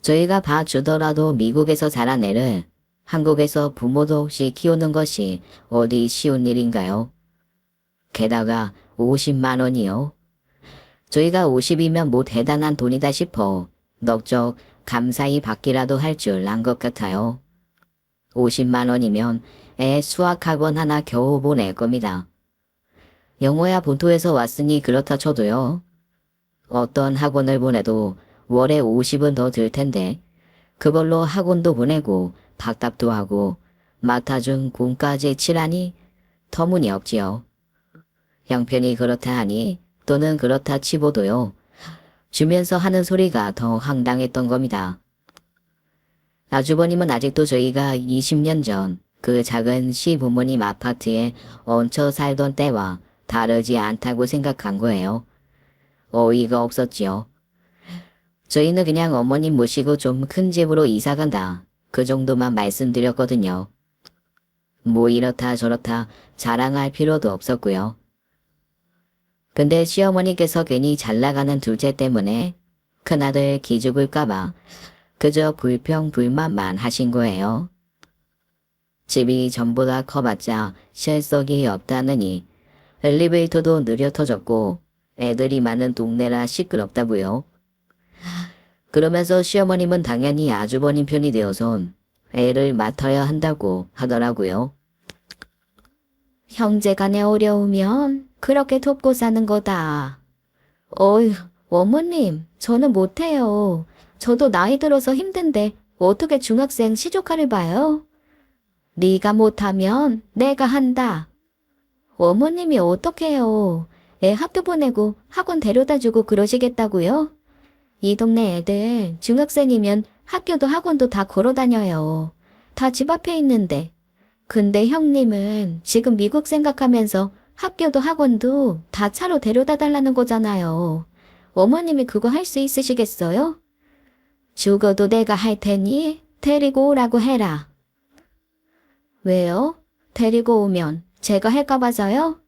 저희가 봐주더라도 미국에서 자란 애를 한국에서 부모도 없이 키우는 것이 어디 쉬운 일인가요? 게다가 50만 원이요. 저희가 50이면 뭐 대단한 돈이다 싶어 넉적 감사히 받기라도 할 줄 안 것 같아요. 50만 원이면 애 수학학원 하나 겨우 보낼 겁니다. 영어야 본토에서 왔으니 그렇다 쳐도요. 어떤 학원을 보내도 월에 50은 더 들 텐데 그걸로 학원도 보내고 밥값도 하고 맡아준 공까지 치라니 터무니없지요. 형편이 그렇다 하니 또는 그렇다 치고도요. 주면서 하는 소리가 더 황당했던 겁니다. 아주버님은 아직도 저희가 20년 전 그 작은 시부모님 아파트에 얹혀 살던 때와 다르지 않다고 생각한 거예요. 어이가 없었지요. 저희는 그냥 어머님 모시고 좀 큰 집으로 이사 간다. 그 정도만 말씀드렸거든요. 뭐 이렇다 저렇다 자랑할 필요도 없었고요. 근데 시어머니께서 괜히 잘나가는 둘째 때문에 큰아들 기죽을까봐 그저 불평불만만 하신 거예요. 집이 전보다 커봤자 실속이 없다느니 엘리베이터도 느려 터졌고 애들이 많은 동네라 시끄럽다고요. 그러면서 시어머님은 당연히 아주버님 편이 되어선 애를 맡아야 한다고 하더라고요. 형제간에 어려우면 그렇게 돕고 사는 거다. 어휴, 어머님, 저는 못해요. 저도 나이 들어서 힘든데 어떻게 중학생 시조카를 봐요? 네가 못하면 내가 한다. 어머님이 어떡해요. 애 학교 보내고 학원 데려다주고 그러시겠다고요? 이 동네 애들 중학생이면 학교도 학원도 다 걸어다녀요. 다 집 앞에 있는데. 근데 형님은 지금 미국 생각하면서 학교도 학원도 다 차로 데려다 달라는 거잖아요. 어머님이 그거 할 수 있으시겠어요? 죽어도 내가 할 테니 데리고 오라고 해라. 왜요? 데리고 오면 제가 할까 봐서요?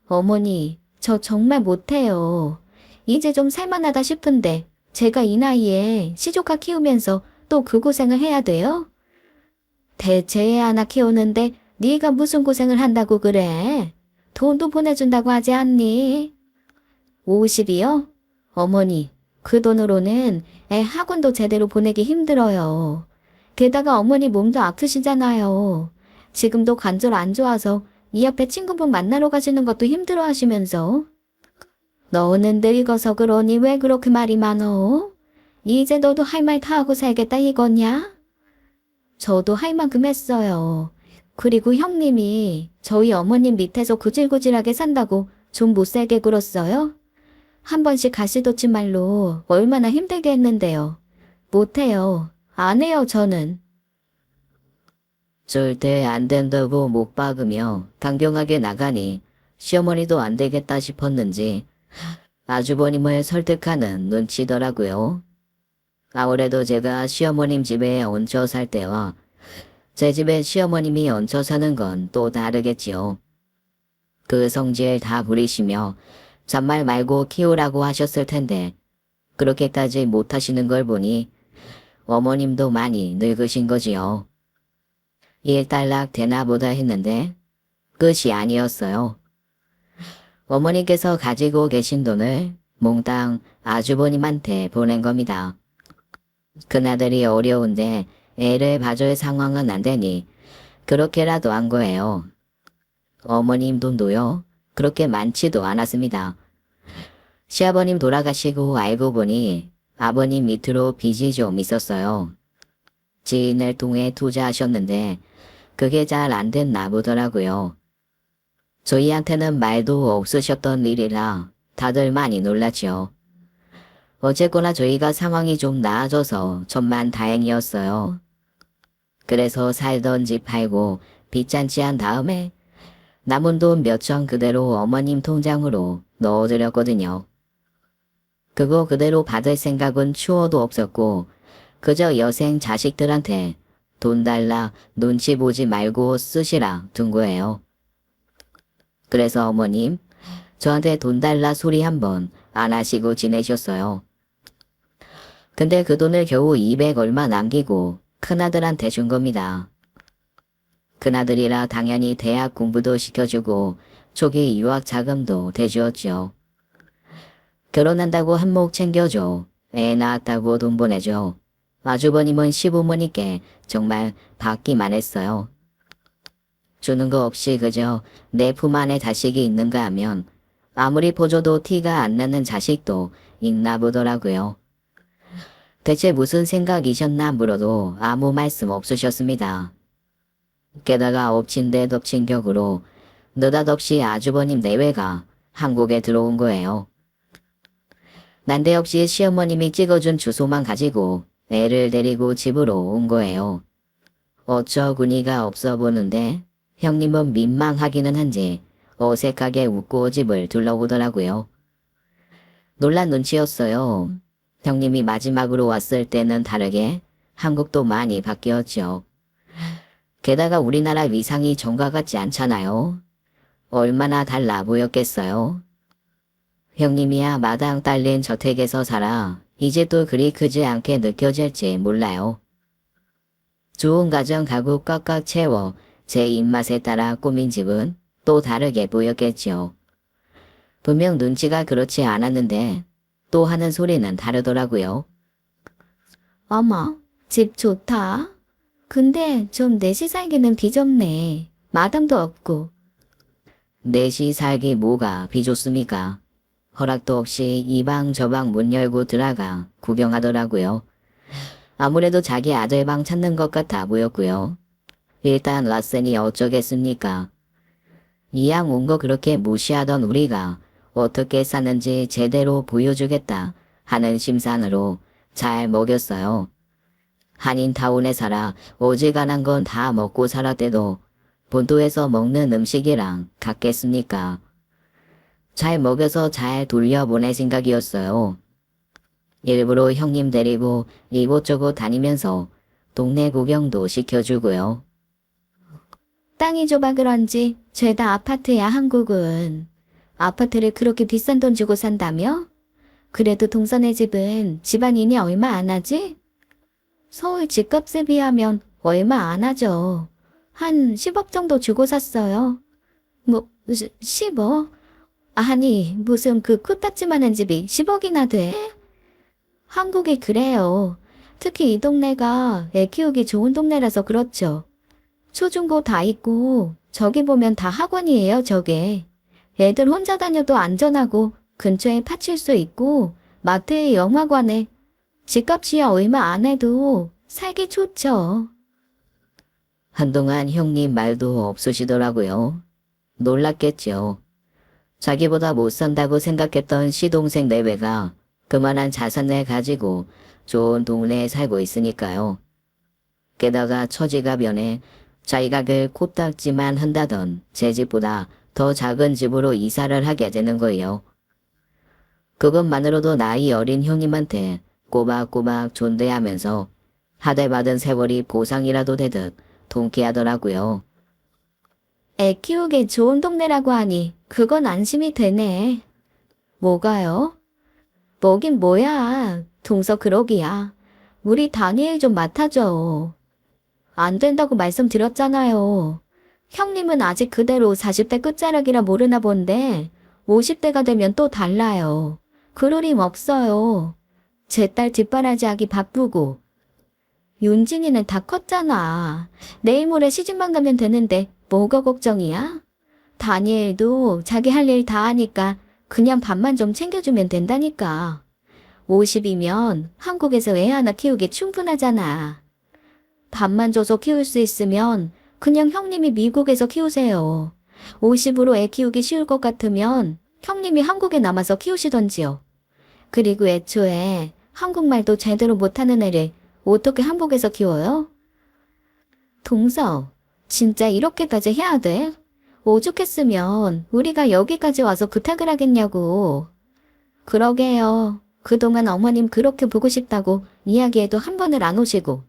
어머니, 저 정말 못해요. 이제 좀 살만하다 싶은데 제가 이 나이에 시조카 키우면서 또 그 고생을 해야 돼요? 대체 애 하나 키우는데 네가 무슨 고생을 한다고 그래? 돈도 보내준다고 하지 않니? 50이요? 어머니, 그 돈으로는 애 학원도 제대로 보내기 힘들어요. 게다가 어머니 몸도 아프시잖아요. 지금도 관절 안 좋아서 이 옆에 친구분 만나러 가시는 것도 힘들어 하시면서. 너는 늙어서 그러니 왜 그렇게 말이 많어? 이제 너도 할 말 다 하고 살겠다 이거냐? 저도 할 만큼 했어요. 그리고 형님이 저희 어머님 밑에서 구질구질하게 산다고 좀 못살게 굴었어요? 한 번씩 가시돋지 말로 얼마나 힘들게 했는데요. 못해요. 안 해요 저는. 절대 안 된다고 못 박으며 강경하게 나가니 시어머니도 안 되겠다 싶었는지 아주버님을 설득하는 눈치더라고요. 아무래도 제가 시어머님 집에 얹혀 살 때와 제 집에 시어머님이 얹혀 사는 건 또 다르겠지요. 그 성질 다 부리시며 잔말 말고 키우라고 하셨을 텐데 그렇게까지 못하시는 걸 보니 어머님도 많이 늙으신 거지요. 일단락 되나 보다 했는데 끝이 아니었어요. 어머니께서 가지고 계신 돈을 몽땅 아주버님한테 보낸 겁니다. 큰아들이 어려운데 애를 봐줄 상황은 안 되니 그렇게라도 한 거예요. 어머님 돈도요. 그렇게 많지도 않았습니다. 시아버님 돌아가시고 알고 보니 아버님 밑으로 빚이 좀 있었어요. 지인을 통해 투자하셨는데 그게 잘 안 됐나 보더라고요. 저희한테는 말도 없으셨던 일이라 다들 많이 놀랐죠. 어쨌거나 저희가 상황이 좀 나아져서 천만 다행이었어요. 그래서 살던 집 팔고 빚잔치한 다음에 남은 돈 몇 천 그대로 어머님 통장으로 넣어드렸거든요. 그거 그대로 받을 생각은 추워도 없었고 그저 여생 자식들한테 돈 달라 눈치 보지 말고 쓰시라 둔 거예요. 그래서 어머님 저한테 돈 달라 소리 한번 안 하시고 지내셨어요. 근데 그 돈을 겨우 200 얼마 남기고 큰아들한테 준 겁니다. 큰아들이라 당연히 대학 공부도 시켜주고 초기 유학 자금도 대주었죠. 결혼한다고 한몫 챙겨줘. 애 낳았다고 돈 보내줘. 아주버님은 시부모님께 정말 받기만 했어요. 주는 거 없이 그저 내 품 안에 자식이 있는가 하면 아무리 보줘도 티가 안 나는 자식도 있나 보더라고요. 대체 무슨 생각이셨나 물어도 아무 말씀 없으셨습니다. 게다가 엎친 데 덮친 격으로 느닷없이 아주버님 내외가 한국에 들어온 거예요. 난데없이 시어머님이 찍어준 주소만 가지고 애를 데리고 집으로 온 거예요. 어처구니가 없어 보는데 형님은 민망하기는 한지 어색하게 웃고 집을 둘러보더라고요. 놀란 눈치였어요. 형님이 마지막으로 왔을 때는 다르게 한국도 많이 바뀌었죠. 게다가 우리나라 위상이 정과 같지 않잖아요. 얼마나 달라 보였겠어요. 형님이야 마당 딸린 저택에서 살아 이제 또 그리 크지 않게 느껴질지 몰라요. 좋은 가정 가구 꽉꽉 채워 제 입맛에 따라 꾸민 집은 또 다르게 보였겠죠. 분명 눈치가 그렇지 않았는데 또 하는 소리는 다르더라고요. 어머, 집 좋다. 근데 좀 내시 살기는 비좁네. 마당도 없고. 넷이 살기 뭐가 비좋습니까? 허락도 없이 이 방 저 방 문 열고 들어가 구경하더라고요. 아무래도 자기 아들 방 찾는 것 같아 보였고요. 일단 라센이 어쩌겠습니까? 이왕 온 거 그렇게 무시하던 우리가 어떻게 사는지 제대로 보여주겠다 하는 심산으로 잘 먹였어요. 한인타운에 살아 어지간한 건 다 먹고 살았대도 본토에서 먹는 음식이랑 같겠습니까? 잘 먹여서 잘 돌려보낼 생각이었어요. 일부러 형님 데리고 이곳저곳 다니면서 동네 구경도 시켜주고요. 땅이 좁아 그런지 죄다 아파트야 한국은. 아파트를 그렇게 비싼 돈 주고 산다며? 그래도 동선의 집은 집안인이 얼마 안 하지? 서울 집값에 비하면 얼마 안 하죠. 한 10억 정도 주고 샀어요. 뭐 10억? 아니 무슨 그 코딱지만한 집이 10억이나 돼? 한국이 그래요. 특히 이 동네가 애 키우기 좋은 동네라서 그렇죠. 초중고 다 있고 저기 보면 다 학원이에요 저게. 애들 혼자 다녀도 안전하고 근처에 파출소 있고 마트에 영화관에 집값이야 얼마 안 해도 살기 좋죠. 한동안 형님 말도 없으시더라고요. 놀랐겠죠. 자기보다 못 산다고 생각했던 시동생 내외가 그만한 자산을 가지고 좋은 동네에 살고 있으니까요. 게다가 처지가 변해 자기가 그 코딱지만 한다던 제 집보다 더 작은 집으로 이사를 하게 되는 거예요. 그것만으로도 나이 어린 형님한테 꼬박꼬박 존대하면서 하대받은 세월이 보상이라도 되듯 통쾌하더라고요. 애 키우기 좋은 동네라고 하니 그건 안심이 되네. 뭐가요? 뭐긴 뭐야. 동서 그러기야. 우리 다니엘 좀 맡아줘. 안 된다고 말씀드렸잖아요. 형님은 아직 그대로 40대 끝자락이라 모르나 본데 50대가 되면 또 달라요. 그럴 힘 없어요. 제 딸 뒷바라지하기 바쁘고. 윤진이는 다 컸잖아. 내일 모레 시집만 가면 되는데 뭐가 걱정이야? 다니엘도 자기 할 일 다 하니까 그냥 밥만 좀 챙겨주면 된다니까. 50이면 한국에서 애 하나 키우기 충분하잖아. 밥만 줘서 키울 수 있으면 그냥 형님이 미국에서 키우세요. 50으로 애 키우기 쉬울 것 같으면 형님이 한국에 남아서 키우시던지요. 그리고 애초에 한국말도 제대로 못하는 애를 어떻게 한국에서 키워요? 동서, 진짜 이렇게까지 해야 돼? 오죽했으면 우리가 여기까지 와서 부탁을 하겠냐고. 그러게요. 그동안 어머님 그렇게 보고 싶다고 이야기해도 한 번을 안 오시고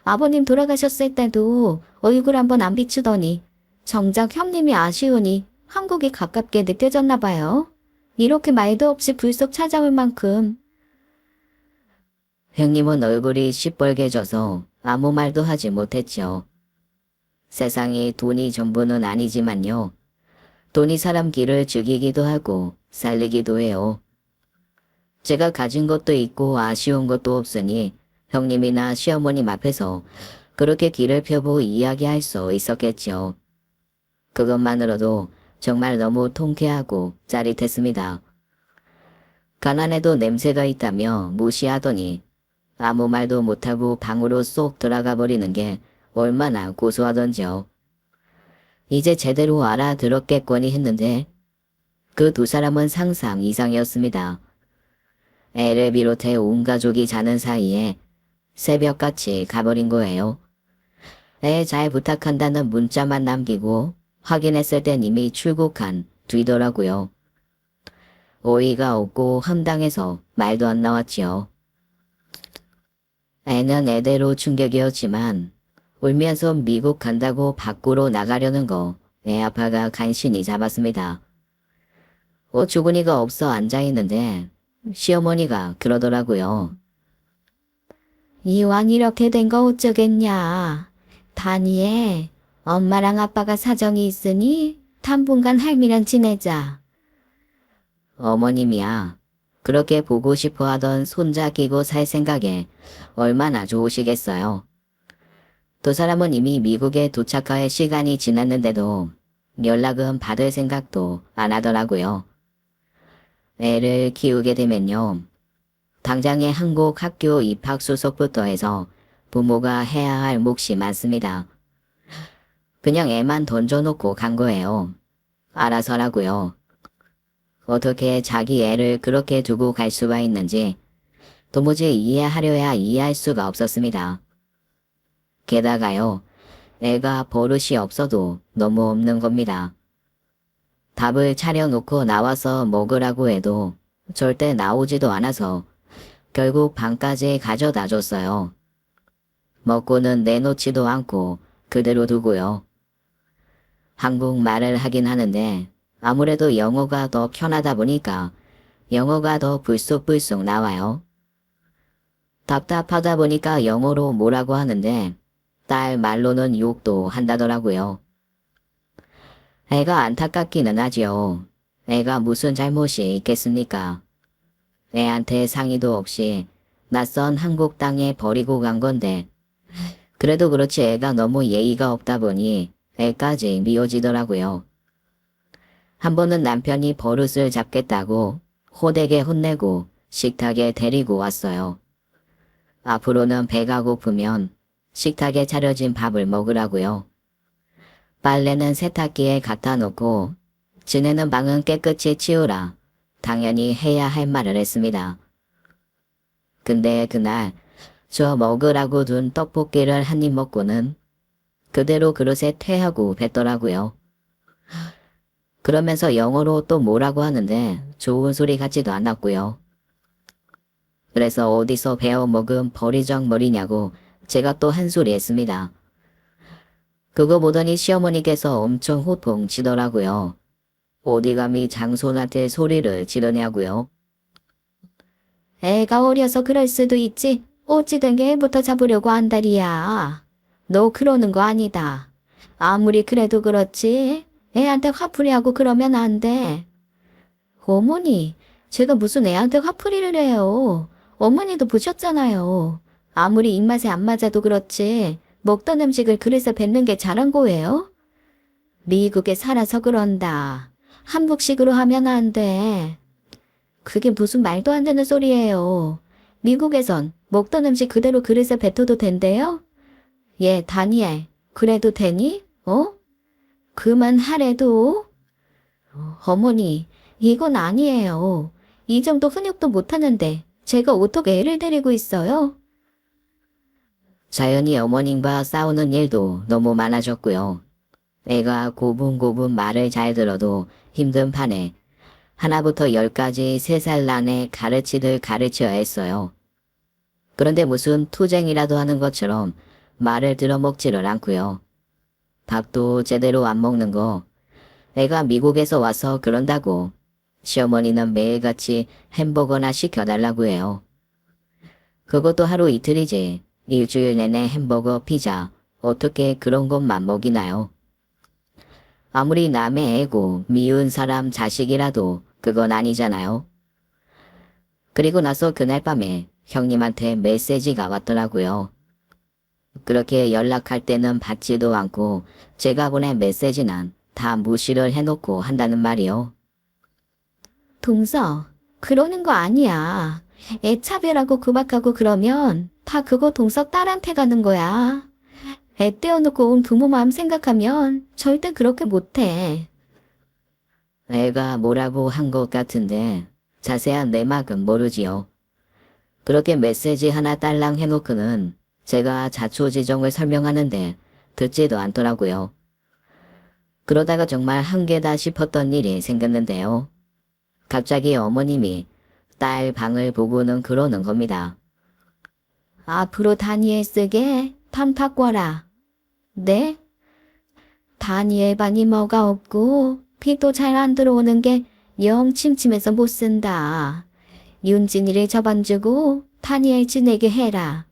아버님 돌아가셨을 때도 얼굴 한 번 안 비추더니 정작 형님이 아쉬우니 한국이 가깝게 느껴졌나 봐요. 이렇게 말도 없이 불쑥 찾아올 만큼. 형님은 얼굴이 시뻘개져서 아무 말도 하지 못했죠. 세상이 돈이 전부는 아니지만요. 돈이 사람 길을 죽이기도 하고 살리기도 해요. 제가 가진 것도 있고 아쉬운 것도 없으니 형님이나 시어머님 앞에서 그렇게 길을 펴고 이야기할 수 있었겠죠. 그것만으로도 정말 너무 통쾌하고 짜릿했습니다. 가난해도 냄새가 있다며 무시하더니 아무 말도 못하고 방으로 쏙 들어가 버리는 게 얼마나 고소하던지요. 이제 제대로 알아들었겠거니 했는데 그 두 사람은 상상 이상이었습니다. 애를 비롯해 온 가족이 자는 사이에 새벽같이 가버린 거예요. 애 잘 부탁한다는 문자만 남기고 확인했을 땐 이미 출국한 뒤더라고요. 어이가 없고 황당해서 말도 안 나왔지요. 애는 애대로 충격이었지만 울면서 미국 간다고 밖으로 나가려는 거 애 아빠가 간신히 잡았습니다. 어처구니가 없어 앉아있는데 시어머니가 그러더라고요. 이왕 이렇게 된 거 어쩌겠냐. 다니엘, 엄마랑 아빠가 사정이 있으니 당분간 할미랑 지내자. 어머님이야. 그렇게 보고 싶어 하던 손자 끼고 살 생각에 얼마나 좋으시겠어요. 두 사람은 이미 미국에 도착할 시간이 지났는데도 연락은 받을 생각도 안 하더라고요. 애를 키우게 되면요. 당장의 한국 학교 입학 수속부터 해서 부모가 해야 할 몫이 많습니다. 그냥 애만 던져놓고 간 거예요. 알아서라고요. 어떻게 자기 애를 그렇게 두고 갈 수가 있는지 도무지 이해하려야 이해할 수가 없었습니다. 게다가요. 애가 버릇이 없어도 너무 없는 겁니다. 밥을 차려놓고 나와서 먹으라고 해도 절대 나오지도 않아서 결국 방까지 가져다 줬어요. 먹고는 내놓지도 않고 그대로 두고요. 한국말을 하긴 하는데 아무래도 영어가 더 편하다 보니까 영어가 더 불쑥불쑥 나와요. 답답하다 보니까 영어로 뭐라고 하는데 딸 말로는 욕도 한다더라고요. 애가 안타깝기는 하지요. 애가 무슨 잘못이 있겠습니까? 애한테 상의도 없이 낯선 한국 땅에 버리고 간 건데 그래도 그렇지 애가 너무 예의가 없다 보니 애까지 미워지더라고요. 한 번은 남편이 버릇을 잡겠다고 호되게 혼내고 식탁에 데리고 왔어요. 앞으로는 배가 고프면 식탁에 차려진 밥을 먹으라고요. 빨래는 세탁기에 갖다 놓고 지내는 방은 깨끗이 치우라. 당연히 해야 할 말을 했습니다. 근데 그날 저 먹으라고 둔 떡볶이를 한 입 먹고는 그대로 그릇에 퇴하고 뱉더라고요. 그러면서 영어로 또 뭐라고 하는데 좋은 소리 같지도 않았고요. 그래서 어디서 배워 먹은 버리적머리냐고 제가 또 한 소리 했습니다. 그거 보더니 시어머니께서 엄청 호통치더라고요. 어디 감히 장손한테 소리를 지르냐고요. 애가 어려서 그럴 수도 있지. 어찌 된 게 애부터 잡으려고 한다리야. 너 그러는 거 아니다. 아무리 그래도 그렇지. 애한테 화풀이하고 그러면 안 돼. 어머니, 제가 무슨 애한테 화풀이를 해요. 어머니도 보셨잖아요. 아무리 입맛에 안 맞아도 그렇지. 먹던 음식을 그릇에 뱉는 게 잘한 거예요? 미국에 살아서 그런다. 한국식으로 하면 안 돼. 그게 무슨 말도 안 되는 소리예요. 미국에선 먹던 음식 그대로 그릇에 뱉어도 된대요? 예, 다니엘. 그래도 되니? 어? 그만하래도? 어머니, 이건 아니에요. 이 정도 훈육도 못하는데 제가 어떻게 애를 데리고 있어요? 자연히 어머님과 싸우는 일도 너무 많아졌고요. 애가 고분고분 말을 잘 들어도 힘든 판에 하나부터 열까지 3살 안에 가르치듯 가르쳐야 했어요. 그런데 무슨 투쟁이라도 하는 것처럼 말을 들어먹지를 않고요. 밥도 제대로 안 먹는 거 애가 미국에서 와서 그런다고 시어머니는 매일같이 햄버거나 시켜달라고 해요. 그것도 하루 이틀이지 일주일 내내 햄버거, 피자 어떻게 그런 것만 먹이나요? 아무리 남의 애고 미운 사람 자식이라도 그건 아니잖아요. 그리고 나서 그날 밤에 형님한테 메시지가 왔더라고요. 그렇게 연락할 때는 받지도 않고 제가 보낸 메시지는 다 무시를 해놓고 한다는 말이요. 동서, 그러는 거 아니야. 애 차별하고 구박하고 그러면 다 그거 동서 딸한테 가는 거야. 애 떼어놓고 온 부모 마음 생각하면 절대 그렇게 못해. 애가 뭐라고 한 것 같은데 자세한 내막은 모르지요. 그렇게 메시지 하나 딸랑 해놓고는 제가 자초지종을 설명하는데 듣지도 않더라고요. 그러다가 정말 한계다 싶었던 일이 생겼는데요. 갑자기 어머님이 딸 방을 보고는 그러는 겁니다. 앞으로 다니엘 쓰게 방 바꿔라. 네? 다니엘 방이 뭐가 없고 빛도 잘 안 들어오는 게 영 침침해서 못 쓴다. 윤진이를 저반주고 다니엘 지내게 해라.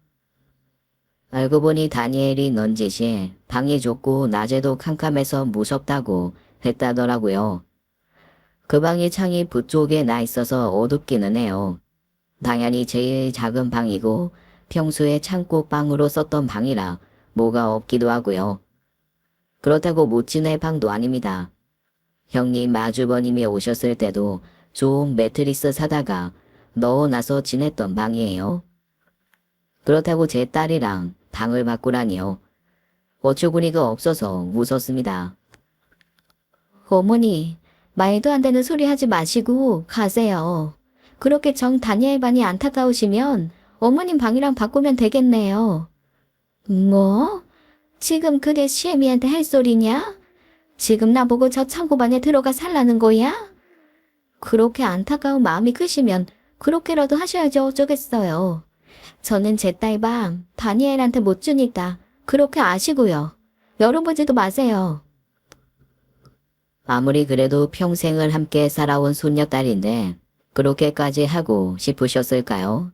알고 보니 다니엘이 넌 짓이 방이 좁고 낮에도 캄캄해서 무섭다고 했다더라고요. 그 방이 창이 북쪽에 나 있어서 어둡기는 해요. 당연히 제일 작은 방이고 평소에 창고 방으로 썼던 방이라 뭐가 없기도 하고요. 그렇다고 못 지낼 방도 아닙니다. 형님 아주버님이 오셨을 때도 좋은 매트리스 사다가 넣어놔서 지냈던 방이에요. 그렇다고 제 딸이랑 방을 바꾸라니요. 어처구니가 없어서 웃었습니다. 어머니, 말도 안 되는 소리 하지 마시고 가세요. 그렇게 정 다니엘 방이 안타까우시면 어머님 방이랑 바꾸면 되겠네요. 뭐? 지금 그게 시애미한테 할 소리냐? 지금 나보고 저 창고반에 들어가 살라는 거야? 그렇게 안타까운 마음이 크시면 그렇게라도 하셔야지 어쩌겠어요. 저는 제 딸 방 다니엘한테 못 주니까 그렇게 아시고요. 열어보지도 마세요. 아무리 그래도 평생을 함께 살아온 손녀딸인데 그렇게까지 하고 싶으셨을까요?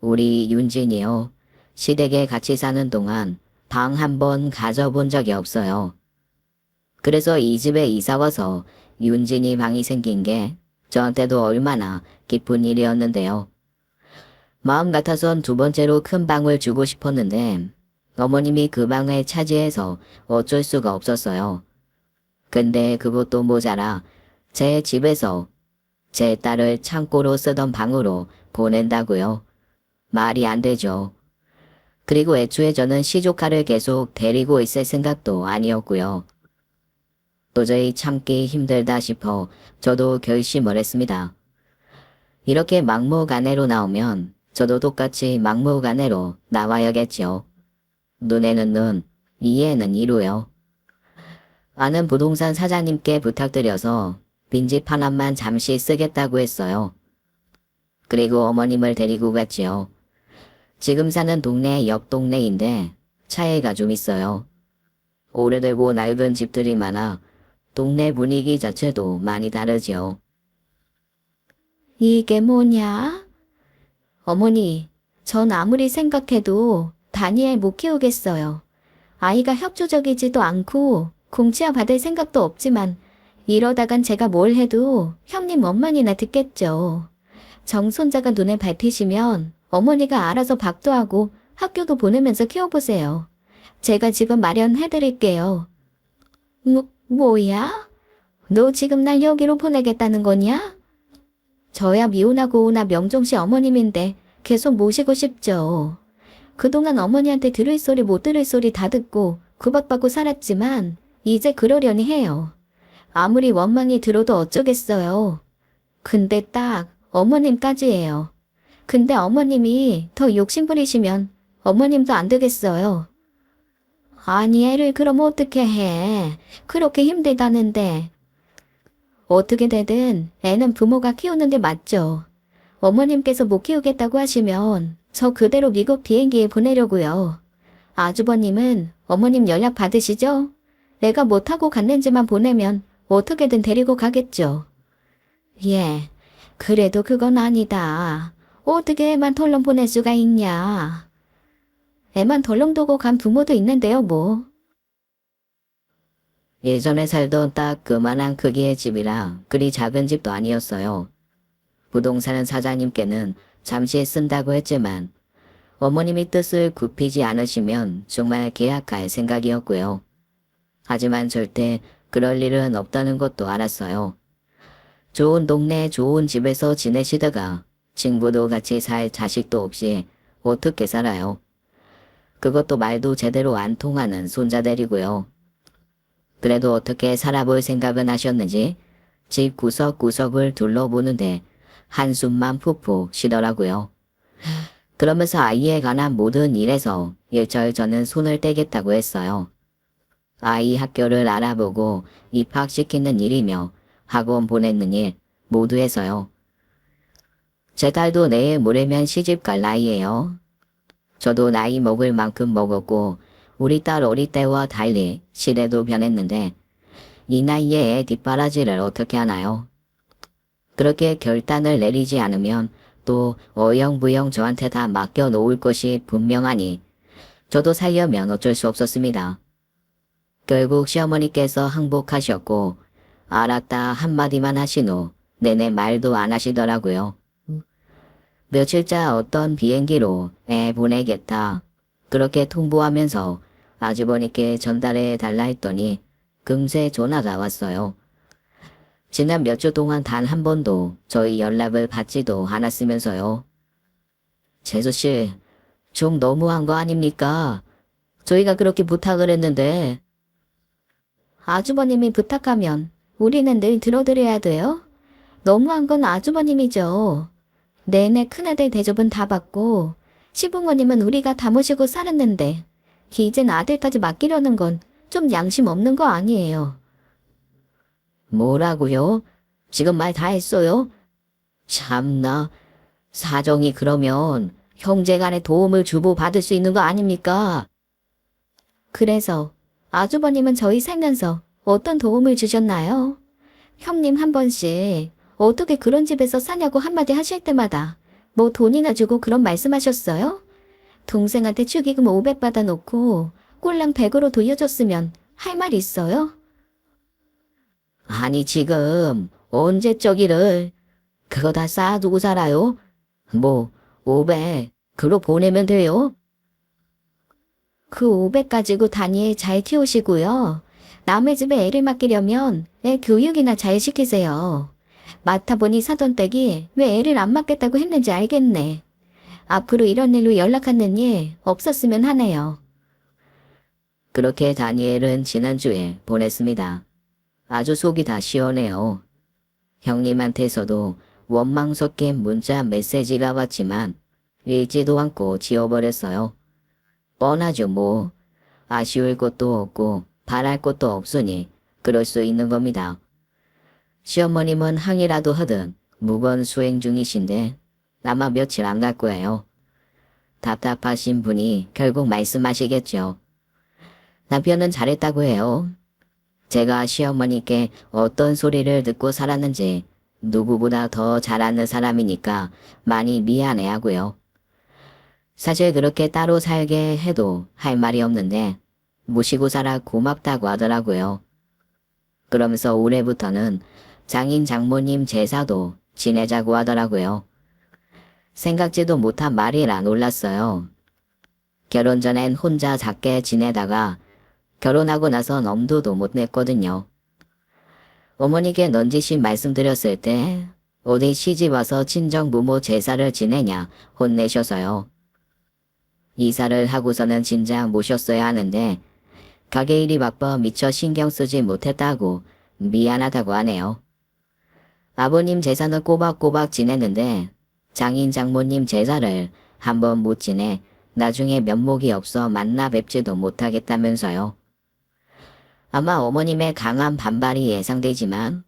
우리 윤진이요. 시댁에 같이 사는 동안 방 한 번 가져본 적이 없어요. 그래서 이 집에 이사와서 윤진이 방이 생긴 게 저한테도 얼마나 기쁜 일이었는데요. 마음 같아선 2번째로 큰 방을 주고 싶었는데 어머님이 그 방을 차지해서 어쩔 수가 없었어요. 근데 그것도 모자라 제 집에서 제 딸을 창고로 쓰던 방으로 보낸다고요. 말이 안 되죠. 그리고 애초에 저는 시조카를 계속 데리고 있을 생각도 아니었고요. 도저히 참기 힘들다 싶어 저도 결심을 했습니다. 이렇게 막무가내로 나오면 저도 똑같이 막무가내로 나와야겠죠. 눈에는 눈, 이에는 이로요. 아는 부동산 사장님께 부탁드려서 빈집 하나만 잠시 쓰겠다고 했어요. 그리고 어머님을 데리고 갔지요. 지금 사는 동네 옆 동네인데 차이가 좀 있어요. 오래되고 낡은 집들이 많아 동네 분위기 자체도 많이 다르지요. 이게 뭐냐? 어머니, 전 아무리 생각해도 다니엘 못 키우겠어요. 아이가 협조적이지도 않고 공치아 받을 생각도 없지만 이러다간 제가 뭘 해도 형님 원만이나 듣겠죠. 정손자가 눈에 밟히시면 어머니가 알아서 밥도 하고 학교도 보내면서 키워보세요. 제가 집은 마련해드릴게요. 뭐야? 너 지금 날 여기로 보내겠다는 거냐? 저야 미혼하고 오나 명종씨 어머님인데 계속 모시고 싶죠. 그동안 어머니한테 들을 소리 못 들을 소리 다 듣고 구박받고 살았지만 이제 그러려니 해요. 아무리 원망이 들어도 어쩌겠어요. 근데 딱 어머님까지예요. 근데 어머님이 더 욕심부리시면 어머님도 안 되겠어요. 아니 애를 그럼 어떻게 해. 그렇게 힘들다는데. 어떻게 되든 애는 부모가 키우는 게 맞죠. 어머님께서 못 키우겠다고 하시면 저 그대로 미국 비행기에 보내려고요. 아주버님은 어머님 연락 받으시죠? 내가 못하고 갔는지만 보내면 어떻게든 데리고 가겠죠. 예, 그래도 그건 아니다. 어떻게 애만 덜렁 보낼 수가 있냐. 애만 덜렁 두고 간 부모도 있는데요, 뭐. 예전에 살던 딱 그만한 크기의 집이라 그리 작은 집도 아니었어요. 부동산 사장님께는 잠시 쓴다고 했지만 어머님이 뜻을 굽히지 않으시면 정말 계약할 생각이었고요. 하지만 절대 그럴 일은 없다는 것도 알았어요. 좋은 동네 좋은 집에서 지내시다가 친구도 같이 살 자식도 없이 어떻게 살아요. 그것도 말도 제대로 안 통하는 손자 데리고요. 그래도 어떻게 살아볼 생각은 하셨는지 집 구석구석을 둘러보는데 한숨만 푹푹 쉬더라고요. 그러면서 아이에 관한 모든 일에서 일절 저는 손을 떼겠다고 했어요. 아이 학교를 알아보고 입학시키는 일이며 학원 보내는 일 모두 해서요. 제 딸도 내일 모레면 시집 갈 나이예요. 저도 나이 먹을 만큼 먹었고 우리 딸 어릴 때와 달리 시대도 변했는데 이 나이에 애 뒷바라지를 어떻게 하나요? 그렇게 결단을 내리지 않으면 또 어영부영 저한테 다 맡겨놓을 것이 분명하니 저도 살려면 어쩔 수 없었습니다. 결국 시어머니께서 항복하셨고 알았다 한마디만 하신 후 내내 말도 안 하시더라고요. 며칠자 어떤 비행기로 애 보내겠다 그렇게 통보하면서 아주버니께 전달해 달라 했더니 금세 전화가 왔어요. 지난 몇 주 동안 단 한 번도 저희 연락을 받지도 않았으면서요. 재수씨, 좀 너무한 거 아닙니까? 저희가 그렇게 부탁을 했는데. 아주버님이 부탁하면 우리는 늘 들어드려야 돼요? 너무한 건 아주버님이죠. 내내 큰아들 대접은 다 받고 시부모님은 우리가 다 모시고 살았는데 이젠 아들까지 맡기려는 건 좀 양심 없는 거 아니에요. 뭐라고요? 지금 말 다 했어요? 참나, 사정이 그러면 형제간에 도움을 주고받을 수 있는 거 아닙니까? 그래서 아주버님은 저희 살면서 어떤 도움을 주셨나요? 형님 한 번씩 어떻게 그런 집에서 사냐고 한마디 하실 때마다 뭐 돈이나 주고 그런 말씀하셨어요? 동생한테 축의금 500 받아놓고 꼴랑 100으로 돌려줬으면 할 말 있어요? 아니 지금 언제적이를 그거 다 쌓아두고 살아요? 뭐 500그로 보내면 돼요? 그 500 가지고 단위에 잘 키우시고요. 남의 집에 애를 맡기려면 애 교육이나 잘 시키세요. 맡아보니 사돈 댁이 왜 애를 안 맡겠다고 했는지 알겠네. 앞으로 이런 일로 연락하는 일 없었으면 하네요. 그렇게 다니엘은 지난주에 보냈습니다. 아주 속이 다 시원해요. 형님한테서도 원망 섞인 문자 메시지가 왔지만 읽지도 않고 지워버렸어요. 뻔하죠 뭐. 아쉬울 것도 없고 바랄 것도 없으니 그럴 수 있는 겁니다. 시어머님은 항이라도 하든 무건 수행 중이신데 아마 며칠 안 갈 거예요. 답답하신 분이 결국 말씀하시겠죠. 남편은 잘했다고 해요. 제가 시어머니께 어떤 소리를 듣고 살았는지 누구보다 더 잘 아는 사람이니까 많이 미안해하고요. 사실 그렇게 따로 살게 해도 할 말이 없는데 모시고 살아 고맙다고 하더라고요. 그러면서 올해부터는 장인 장모님 제사도 지내자고 하더라고요. 생각지도 못한 말이라 놀랐어요. 결혼 전엔 혼자 작게 지내다가 결혼하고 나선 엄두도 못 냈거든요. 어머니께 넌지시 말씀드렸을 때 어디 시집 와서 친정 부모 제사를 지내냐 혼내셔서요. 이사를 하고서는 진작 모셨어야 하는데 가게 일이 바빠 미처 신경 쓰지 못했다고 미안하다고 하네요. 아버님 제사는 꼬박꼬박 지냈는데 장인 장모님 제사를 한번 못 지내 나중에 면목이 없어 만나 뵙지도 못하겠다면서요. 아마 어머님의 강한 반발이 예상되지만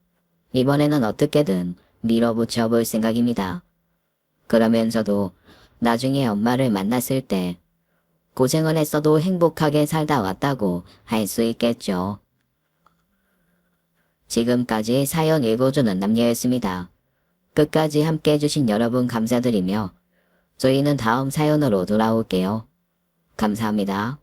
이번에는 어떻게든 밀어붙여 볼 생각입니다. 그러면서도 나중에 엄마를 만났을 때 고생을 했어도 행복하게 살다 왔다고 할 수 있겠죠. 지금까지 사연 읽어주는 남녀였습니다. 끝까지 함께 해주신 여러분 감사드리며 저희는 다음 사연으로 돌아올게요. 감사합니다.